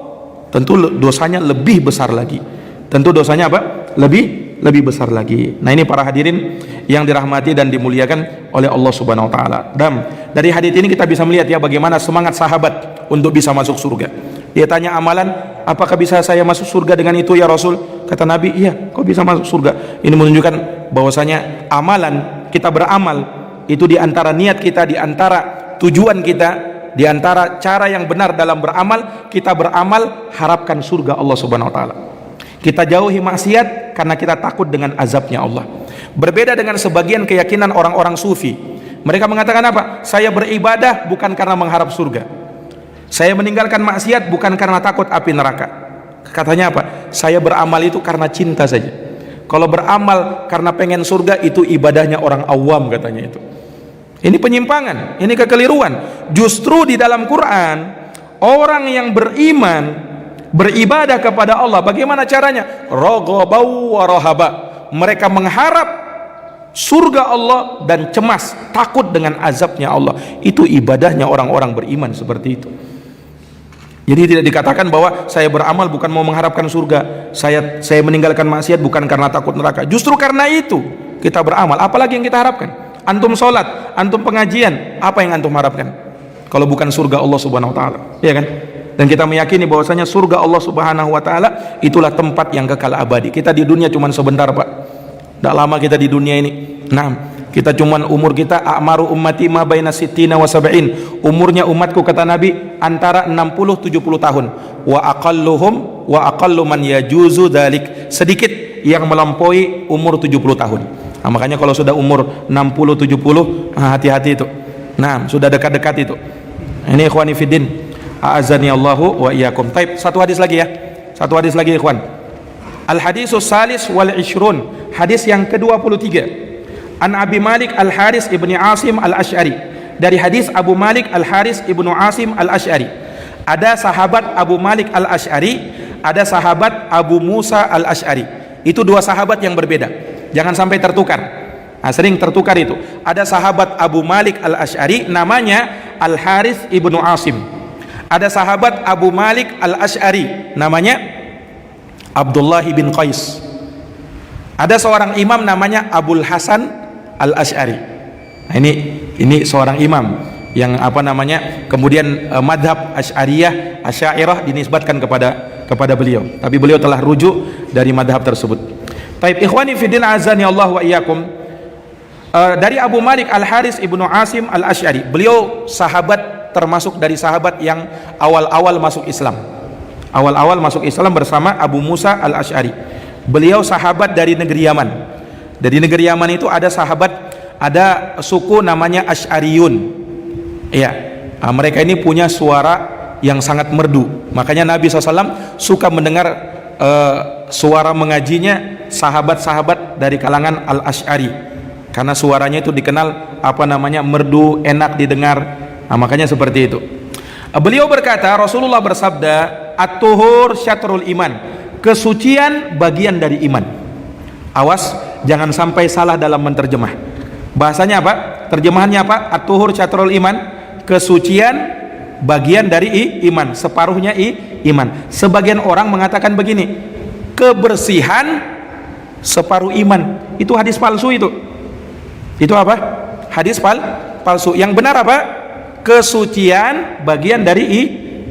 tentu dosanya lebih besar lagi. Tentu dosanya apa? Lebih besar lagi. Nah, ini para hadirin yang dirahmati dan dimuliakan oleh Allah Subhanahu wa taala. Dan dari hadis ini kita bisa melihat ya bagaimana semangat sahabat untuk bisa masuk surga. Dia tanya amalan, apakah bisa saya masuk surga dengan itu ya Rasul? Kata Nabi, iya, kau bisa masuk surga. Ini menunjukkan bahwasanya amalan, kita beramal itu di antara niat kita, di antara tujuan kita, di antara cara yang benar dalam beramal, kita beramal harapkan surga Allah Subhanahu wa taala. Kita jauhi maksiat karena kita takut dengan azabnya Allah. Berbeda dengan sebagian keyakinan orang-orang sufi. Mereka mengatakan apa? Saya beribadah bukan karena mengharap surga. Saya meninggalkan maksiat bukan karena takut api neraka. Katanya apa? Saya beramal itu karena cinta saja. Kalau beramal karena pengen surga itu ibadahnya orang awam katanya itu. Ini penyimpangan, ini kekeliruan. Justru di dalam Quran, orang yang beriman, beribadah kepada Allah, bagaimana caranya? Raghabau wa rahaba. Mereka mengharap surga Allah dan cemas, takut dengan azabnya Allah. Itu ibadahnya orang-orang beriman seperti itu. Jadi tidak dikatakan bahwa saya beramal bukan mau mengharapkan surga, saya meninggalkan maksiat bukan karena takut neraka. Justru karena itu kita beramal. Apalagi yang kita harapkan? Antum sholat, antum pengajian, apa yang antum harapkan? Kalau bukan surga Allah Subhanahu Wa Taala, ya kan? Dan kita meyakini bahwasanya surga Allah Subhanahu Wa Taala itulah tempat yang kekal abadi. Kita di dunia cuma sebentar, Pak. Tidak lama kita di dunia ini. Nah, kita cuman umur kita a'maru ummati ma baina sittina wa sab'in. Umurnya umatku kata Nabi antara 60-70 tahun. Wa aqallu man yajuzu dzalik. Sedikit yang melampaui umur 70 tahun. Nah, makanya kalau sudah umur 60-70 hati-hati itu. Nah, sudah dekat-dekat itu. Ini ikhwani fiddin, a'azani Allahu wa iyyakum. Taib, satu hadis lagi ya. Satu hadis lagi ikhwan. Al hadisus salis wal ishrun. Hadis yang ke-23. An Abi Malik Al-Haris ibni Asim Al-Ash'ari. Dari hadis Abu Malik Al-Haris ibnu Asim Al-Ash'ari. Ada sahabat Abu Malik Al-Ash'ari, ada sahabat Abu Musa Al-Ash'ari. Itu dua sahabat yang berbeda. Jangan sampai tertukar. Nah, sering tertukar itu. Ada sahabat Abu Malik Al-Ash'ari namanya Al-Haris ibnu Asim. Ada sahabat Abu Malik Al-Ash'ari namanya Abdullah bin Qais. Ada seorang imam namanya Abul Hasan Al-Ash'ari. Nah, ini seorang imam yang apa namanya kemudian madhab Asy'ariyah, Asy'ariyah dinisbatkan kepada beliau. Tapi beliau telah rujuk dari madhab tersebut. Taib ikhwani fiddin azani Allah wa iyyakum. Dari Abu Malik Al-Haris ibnu Asim Al-Ash'ari. Beliau sahabat termasuk dari sahabat yang awal-awal masuk Islam. Awal-awal masuk Islam bersama Abu Musa Al-Ash'ari. Beliau sahabat dari negeri Yaman. Dari negeri Yaman itu ada sahabat, ada suku namanya Asy'ariyun. Ya, mereka ini punya suara yang sangat merdu. Makanya Nabi SAW suka mendengar suara mengajinya sahabat-sahabat dari kalangan Al-Asy'ari. Karena suaranya itu dikenal apa namanya merdu, enak didengar. Nah, makanya seperti itu. Beliau berkata, Rasulullah bersabda, at-tuhur syatrul iman. Kesucian bagian dari iman. Awas jangan sampai salah dalam menerjemah. Bahasanya apa? Terjemahannya apa? At-tuhur syatrul iman. Kesucian bagian dari iman, separuhnya iman. Sebagian orang mengatakan begini, kebersihan separuh iman. Itu hadis palsu itu. Itu apa? Hadis palsu. Yang benar apa? Kesucian bagian dari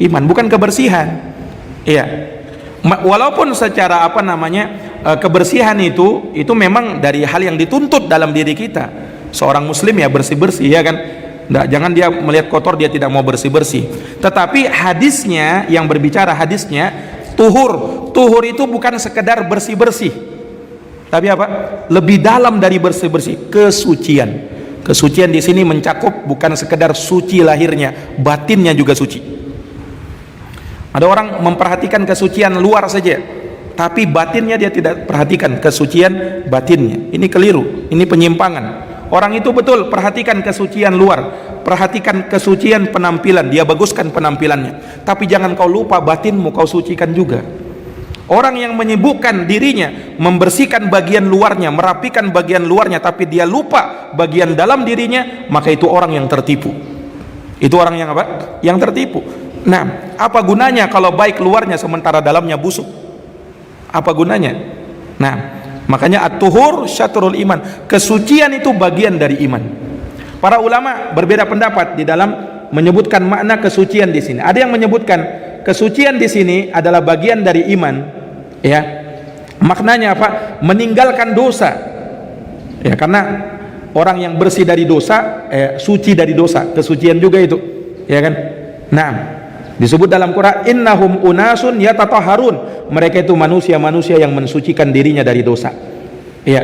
iman, bukan kebersihan. Iya. Walaupun secara apa namanya kebersihan itu memang dari hal yang dituntut dalam diri kita. Seorang muslim ya bersih-bersih, ya kan? Nggak, jangan dia melihat kotor dia tidak mau bersih-bersih. Tetapi hadisnya yang berbicara hadisnya tuhur itu bukan sekedar bersih-bersih. Tapi apa? Lebih dalam dari bersih-bersih, kesucian. Kesucian di sini mencakup bukan sekedar suci lahirnya, batinnya juga suci. Ada orang memperhatikan kesucian luar saja, tapi batinnya dia tidak perhatikan kesucian batinnya. Ini keliru, ini penyimpangan. Orang itu betul perhatikan kesucian luar, perhatikan kesucian penampilan, dia baguskan penampilannya. Tapi jangan kau lupa batinmu kau sucikan juga. Orang yang menyibukkan dirinya, membersihkan bagian luarnya, merapikan bagian luarnya, tapi dia lupa bagian dalam dirinya, maka itu orang yang tertipu. Itu orang yang apa? Yang tertipu. Nah, apa gunanya kalau baik luarnya sementara dalamnya busuk? Apa gunanya? Nah, makanya at-tuhur syatrul iman. Kesucian itu bagian dari iman. Para ulama berbeda pendapat di dalam menyebutkan makna kesucian di sini. Ada yang menyebutkan kesucian di sini adalah bagian dari iman, ya. Maknanya apa? Meninggalkan dosa. Ya, karena orang yang bersih dari dosa, suci dari dosa, kesucian juga itu, ya kan? Nah, disebut dalam Quran innahum unasun yatatahharun. Mereka itu manusia-manusia yang mensucikan dirinya dari dosa. Ya.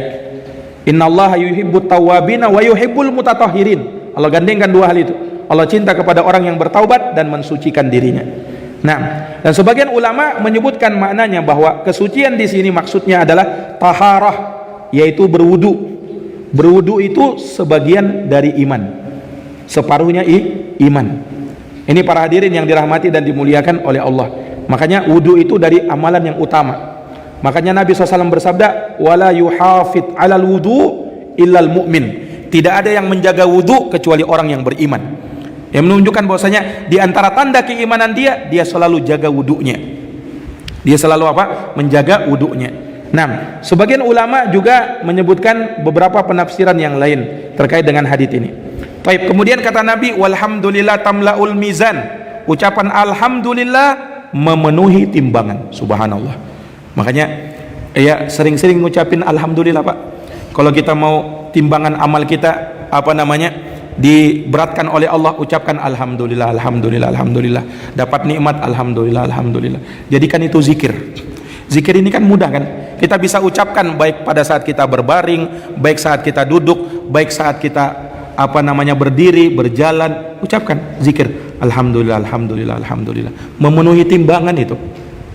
Innallaha yuhibbut tawwabina wa yuhibbul mutatahhirin. Allah gandengkan dua hal itu. Allah cinta kepada orang yang bertaubat dan mensucikan dirinya. Nah, dan sebagian ulama menyebutkan maknanya bahwa kesucian di sini maksudnya adalah taharah, yaitu berwudu. Berwudu itu sebagian dari iman, separuhnya iman. Ini para hadirin yang dirahmati dan dimuliakan oleh Allah. Makanya wudu itu dari amalan yang utama. Makanya Nabi SAW bersabda, wala yuhafid alal wudu illal mu'min. Tidak ada yang menjaga wudu kecuali orang yang beriman. Yang menunjukkan bahwasanya di antara tanda keimanan dia selalu jaga wudunya. Dia selalu apa? Menjaga wudunya. Nah, sebagian ulama juga menyebutkan beberapa penafsiran yang lain terkait dengan hadits ini. Baik, kemudian kata Nabi, walhamdulillah tamlaul mizan. Ucapan alhamdulillah memenuhi timbangan. Subhanallah. Makanya ya sering-sering ngucapin alhamdulillah, Pak. Kalau kita mau timbangan amal kita diberatkan oleh Allah, ucapkan alhamdulillah, alhamdulillah, alhamdulillah. Dapat nikmat, alhamdulillah, alhamdulillah. Jadikan itu zikir. Zikir ini kan mudah kan? Kita bisa ucapkan baik pada saat kita berbaring, baik saat kita duduk, baik saat kita berdiri, berjalan, ucapkan zikir. Alhamdulillah, alhamdulillah, alhamdulillah. Memenuhi timbangan itu.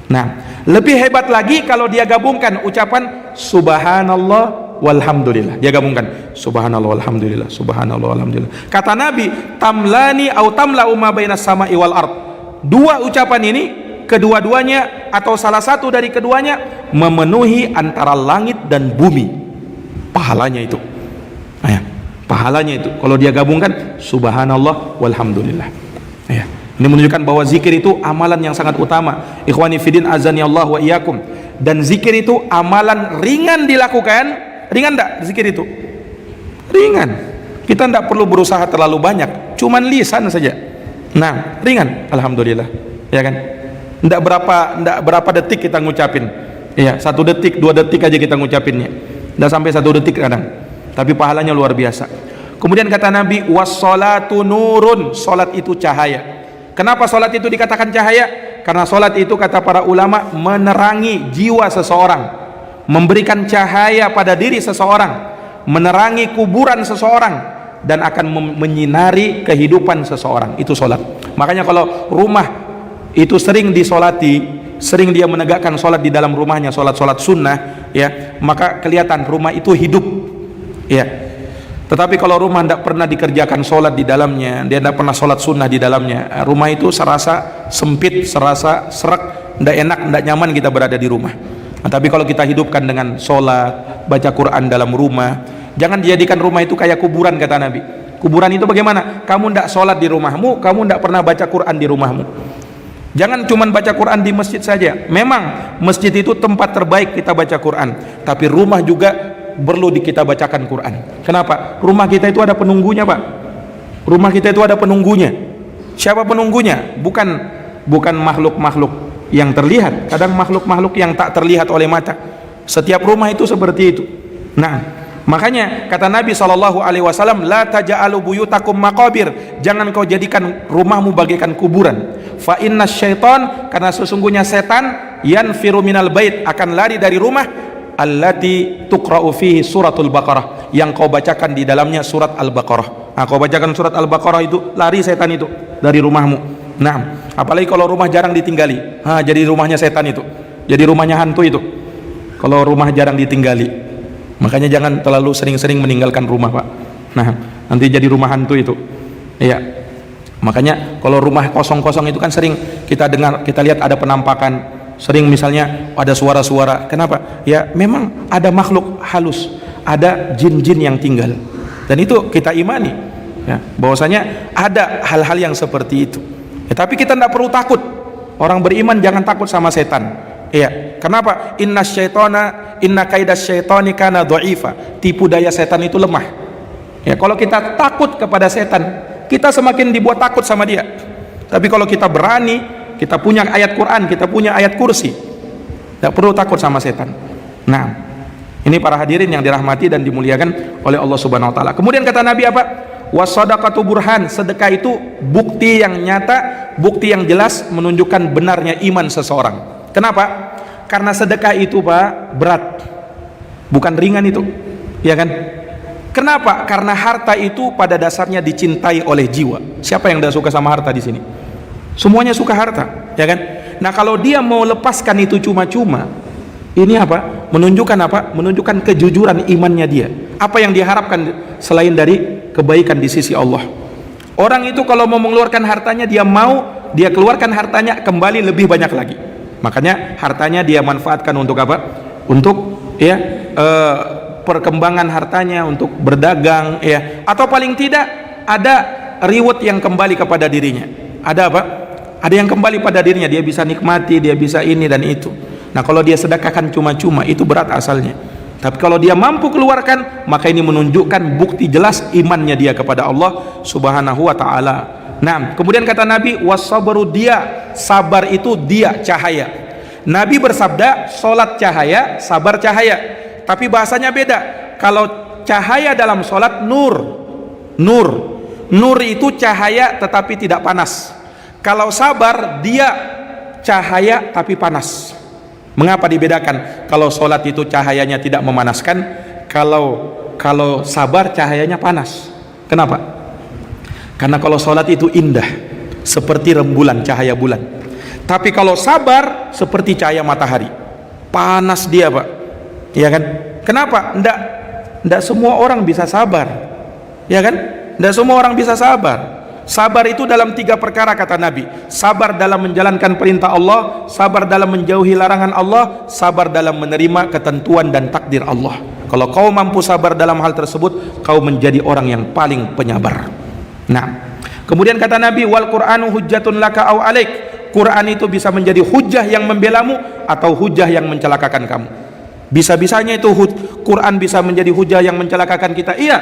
Nah, lebih hebat lagi kalau dia gabungkan ucapan subhanallah walhamdulillah. Dia gabungkan subhanallah walhamdulillah, subhanallah walhamdulillah. Kata Nabi, tamlani au tamla'u ma bainas sama'i wal ard. Dua ucapan ini, kedua-duanya atau salah satu dari keduanya memenuhi antara langit dan bumi. Pahalanya itu. Nah, ya, pahalanya itu kalau dia gabungkan subhanallah walhamdulillah. Ya. Ini menunjukkan bahwa zikir itu amalan yang sangat utama. Ikhwani fiddin azani Allah wa iyyakum. Dan zikir itu amalan ringan dilakukan. Ringan enggak zikir itu? Ringan. Kita enggak perlu berusaha terlalu banyak, cuman lisan saja. Nah, ringan. Alhamdulillah. Ya kan? Enggak berapa detik kita ngucapin. Iya, 1 detik, 2 detik aja kita ngucapinnya. Enggak sampai 1 detik kadang. Tapi pahalanya luar biasa. Kemudian kata Nabi, was-sholatu nurun. Salat itu cahaya. Kenapa salat itu dikatakan cahaya? Karena salat itu kata para ulama menerangi jiwa seseorang, memberikan cahaya pada diri seseorang, menerangi kuburan seseorang, dan akan menyinari kehidupan seseorang. Itu salat. Makanya kalau rumah itu sering disolati, sering dia menegakkan salat di dalam rumahnya, salat-salat sunnah, ya, maka kelihatan rumah itu hidup, ya. Tetapi kalau rumah tidak pernah dikerjakan sholat di dalamnya, dia tidak pernah sholat sunnah di dalamnya, rumah itu serasa sempit, serasa serak, tidak enak, tidak nyaman kita berada di rumah. Nah, tapi kalau kita hidupkan dengan sholat, baca Quran dalam rumah, jangan dijadikan rumah itu kayak kuburan, kata Nabi. Kuburan itu bagaimana? Kamu tidak sholat di rumahmu, kamu tidak pernah baca Quran di rumahmu. Jangan cuma baca Quran di masjid saja. Memang masjid itu tempat terbaik kita baca Quran, tapi rumah juga perlu kita bacakan Quran. Kenapa? Rumah kita itu ada penunggunya, Pak. Rumah kita itu ada penunggunya. Siapa penunggunya? Bukan makhluk-makhluk yang terlihat. Kadang makhluk-makhluk yang tak terlihat oleh mata. Setiap rumah itu seperti itu. Nah, makanya kata Nabi SAW, la taja'alu buyutakum maqabir. Jangan kau jadikan rumahmu bagaikan kuburan. Fa inna syaitan, karena sesungguhnya setan yanfiru minal bait, akan lari dari rumah allati tuqra'u fihi suratul Baqarah, yang kau bacakan di dalamnya surat Al-Baqarah. Nah, kau bacakan surat Al-Baqarah itu, lari setan itu dari rumahmu. Nah, apalagi kalau rumah jarang ditinggali, jadi rumahnya setan itu, jadi rumahnya hantu itu. Kalau rumah jarang ditinggali, makanya jangan terlalu sering-sering meninggalkan rumah, Pak. Nah, nanti jadi rumah hantu itu. Iya. Makanya kalau rumah kosong-kosong itu kan sering kita dengar, kita lihat ada penampakan. Sering misalnya ada suara-suara. Kenapa? Ya memang ada makhluk halus, ada jin-jin yang tinggal, dan itu kita imani, ya, bahwasanya ada hal-hal yang seperti itu, ya, tapi kita tidak perlu takut. Orang beriman jangan takut sama setan, ya. Kenapa? Inna kaidas syaitani kana dha'ifa. Tipu daya setan itu lemah, ya. Kalau kita takut kepada setan, kita semakin dibuat takut sama dia. Tapi kalau kita berani, kita punya ayat Quran, kita punya ayat kursi, tidak perlu takut sama setan. Nah, ini para hadirin yang dirahmati dan dimuliakan oleh Allah Subhanahu wa taala. Kemudian kata Nabi apa? Was-shadaqatu burhan. Sedekah itu bukti yang nyata, bukti yang jelas menunjukkan benarnya iman seseorang. Kenapa? Karena sedekah itu, Pak, berat. Bukan ringan itu. Ya kan? Kenapa? Karena harta itu pada dasarnya dicintai oleh jiwa. Siapa yang tidak suka sama harta di sini? Semuanya suka harta, ya ya kan? Nah, kalau dia mau lepaskan itu cuma-cuma, ini apa? Menunjukkan apa? Menunjukkan kejujuran imannya dia. Apa yang diharapkan selain dari kebaikan di sisi Allah. Orang itu kalau mau mengeluarkan hartanya, dia keluarkan hartanya kembali lebih banyak lagi. Makanya hartanya dia manfaatkan untuk apa? Untuk ya perkembangan hartanya, untuk berdagang ya, atau paling tidak ada reward yang kembali kepada dirinya. Ada apa? Ada yang kembali pada dirinya, dia bisa nikmati, dia bisa ini dan itu. Nah, kalau dia sedekahkan cuma-cuma, itu berat asalnya. Tapi kalau dia mampu keluarkan, maka ini menunjukkan bukti jelas imannya dia kepada Allah Subhanahu wa taala. Nah, kemudian kata Nabi, wasabru, dia sabar itu dia cahaya. Nabi bersabda, salat cahaya, sabar cahaya. Tapi bahasanya beda. Kalau cahaya dalam salat nur itu cahaya tetapi tidak panas. Kalau sabar, dia cahaya tapi panas. Mengapa dibedakan? Kalau sholat itu cahayanya tidak memanaskan, kalau sabar cahayanya panas. Kenapa? Karena kalau sholat itu indah, seperti rembulan, cahaya bulan. Tapi kalau sabar seperti cahaya matahari, panas dia, Pak. Ya kan? Kenapa? Ndak semua orang bisa sabar. Ya kan? Ndak semua orang bisa sabar. Sabar itu dalam 3 perkara kata Nabi. Sabar dalam menjalankan perintah Allah, sabar dalam menjauhi larangan Allah, sabar dalam menerima ketentuan dan takdir Allah. Kalau kau mampu sabar dalam hal tersebut, kau menjadi orang yang paling penyabar. Nah, kemudian kata Nabi, wal Qur'anu hujjatun laka aw alaik. Quran itu bisa menjadi hujjah yang membelamu atau hujjah yang mencelakakan kamu. Bisa-bisanya itu Quran bisa menjadi hujjah yang mencelakakan kita. Iya.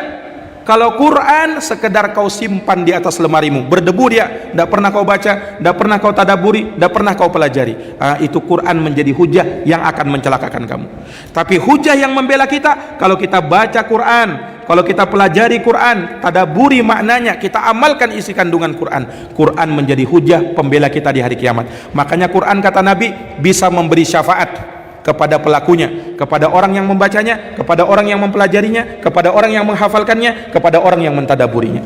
Kalau Quran sekedar kau simpan di atas lemarimu, berdebu dia, tidak pernah kau baca, tidak pernah kau tadaburi, tidak pernah kau pelajari, itu Quran menjadi hujah yang akan mencelakakan kamu. Tapi hujah yang membela kita, kalau kita baca Quran, kalau kita pelajari Quran, tadaburi maknanya, kita amalkan isi kandungan Quran, Quran menjadi hujah pembela kita di hari kiamat. Makanya Quran kata Nabi bisa memberi syafaat kepada pelakunya, kepada orang yang membacanya, kepada orang yang mempelajarinya, kepada orang yang menghafalkannya, kepada orang yang mentadaburinya.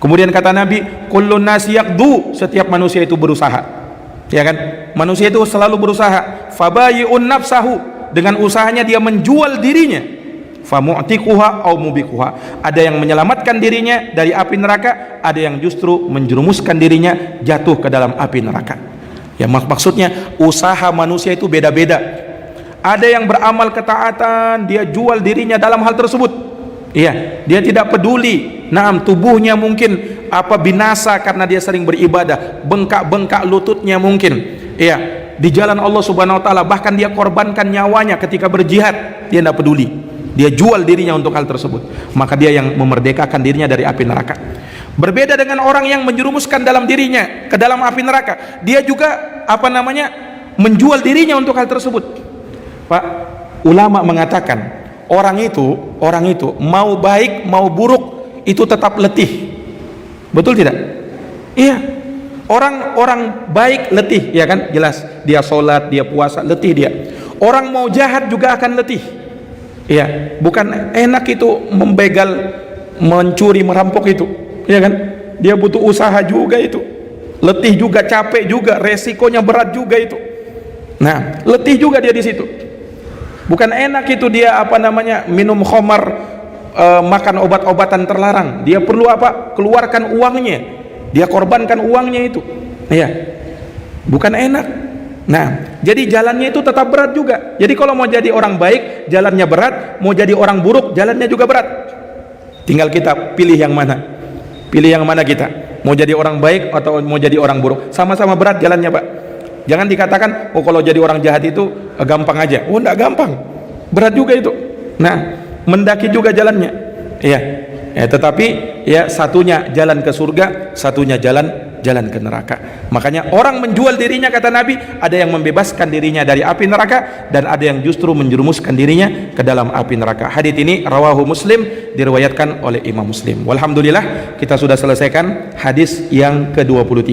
Kemudian kata Nabi, kullun nasi yaqdu, setiap manusia itu berusaha. Ya kan? Manusia itu selalu berusaha. Fabayi'un nafsahu, dengan usahanya dia menjual dirinya. Famu'tiquha au mubiquha, ada yang menyelamatkan dirinya dari api neraka, ada yang justru menjerumuskan dirinya jatuh ke dalam api neraka. Ya, maksudnya usaha manusia itu beda-beda. Ada yang beramal ketaatan, dia jual dirinya dalam hal tersebut. Iya, dia tidak peduli. Naam, tubuhnya mungkin binasa karena dia sering beribadah, bengkak-bengkak lututnya mungkin. Iya, di jalan Allah Subhanahu wa taala, bahkan dia korbankan nyawanya ketika berjihad, dia tidak peduli. Dia jual dirinya untuk hal tersebut. Maka dia yang memerdekakan dirinya dari api neraka. Berbeda dengan orang yang menjerumuskan dalam dirinya ke dalam api neraka, dia juga menjual dirinya untuk hal tersebut. Pak, ulama mengatakan orang itu mau baik mau buruk itu tetap letih. Betul tidak? Iya. Orang baik letih, ya kan? Jelas. Dia sholat, dia puasa, letih dia. Orang mau jahat juga akan letih. Iya. Bukan enak itu membegal, mencuri, merampok itu. Ya kan? Dia butuh usaha juga itu. Letih juga, capek juga, resikonya berat juga itu. Nah, letih juga dia di situ. Bukan enak itu dia minum khamar, makan obat-obatan terlarang. Dia perlu keluarkan uangnya, dia korbankan uangnya itu. Ya, bukan enak. Nah, jadi jalannya itu tetap berat juga. Jadi kalau mau jadi orang baik, jalannya berat. Mau jadi orang buruk, jalannya juga berat. Tinggal kita pilih yang mana. Pilih yang mana kita. Mau jadi orang baik atau mau jadi orang buruk. Sama-sama berat jalannya, Pak. Jangan dikatakan, oh kalau jadi orang jahat itu gampang aja. Oh, enggak gampang, berat juga itu. Nah, mendaki juga jalannya. Tetapi satunya jalan ke surga, satunya jalan ke neraka. Makanya orang menjual dirinya, kata Nabi, ada yang membebaskan dirinya dari api neraka dan ada yang justru menjerumuskan dirinya ke dalam api neraka. Hadits ini rawahu Muslim, diriwayatkan oleh Imam Muslim. Walhamdulillah, kita sudah selesaikan hadis yang ke-23.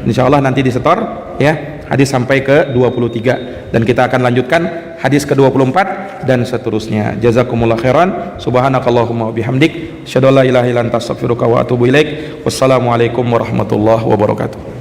Insyaallah nanti disetor ya, hadis sampai ke 23 dan kita akan lanjutkan hadis ke-24 dan seterusnya. Jazakumullah khairan. Subhanakallahumma wabihamdik, asyhadu an la ilaha illa anta astaghfiruka wa atubu ilaik. Wassalamualaikum warahmatullahi wabarakatuh.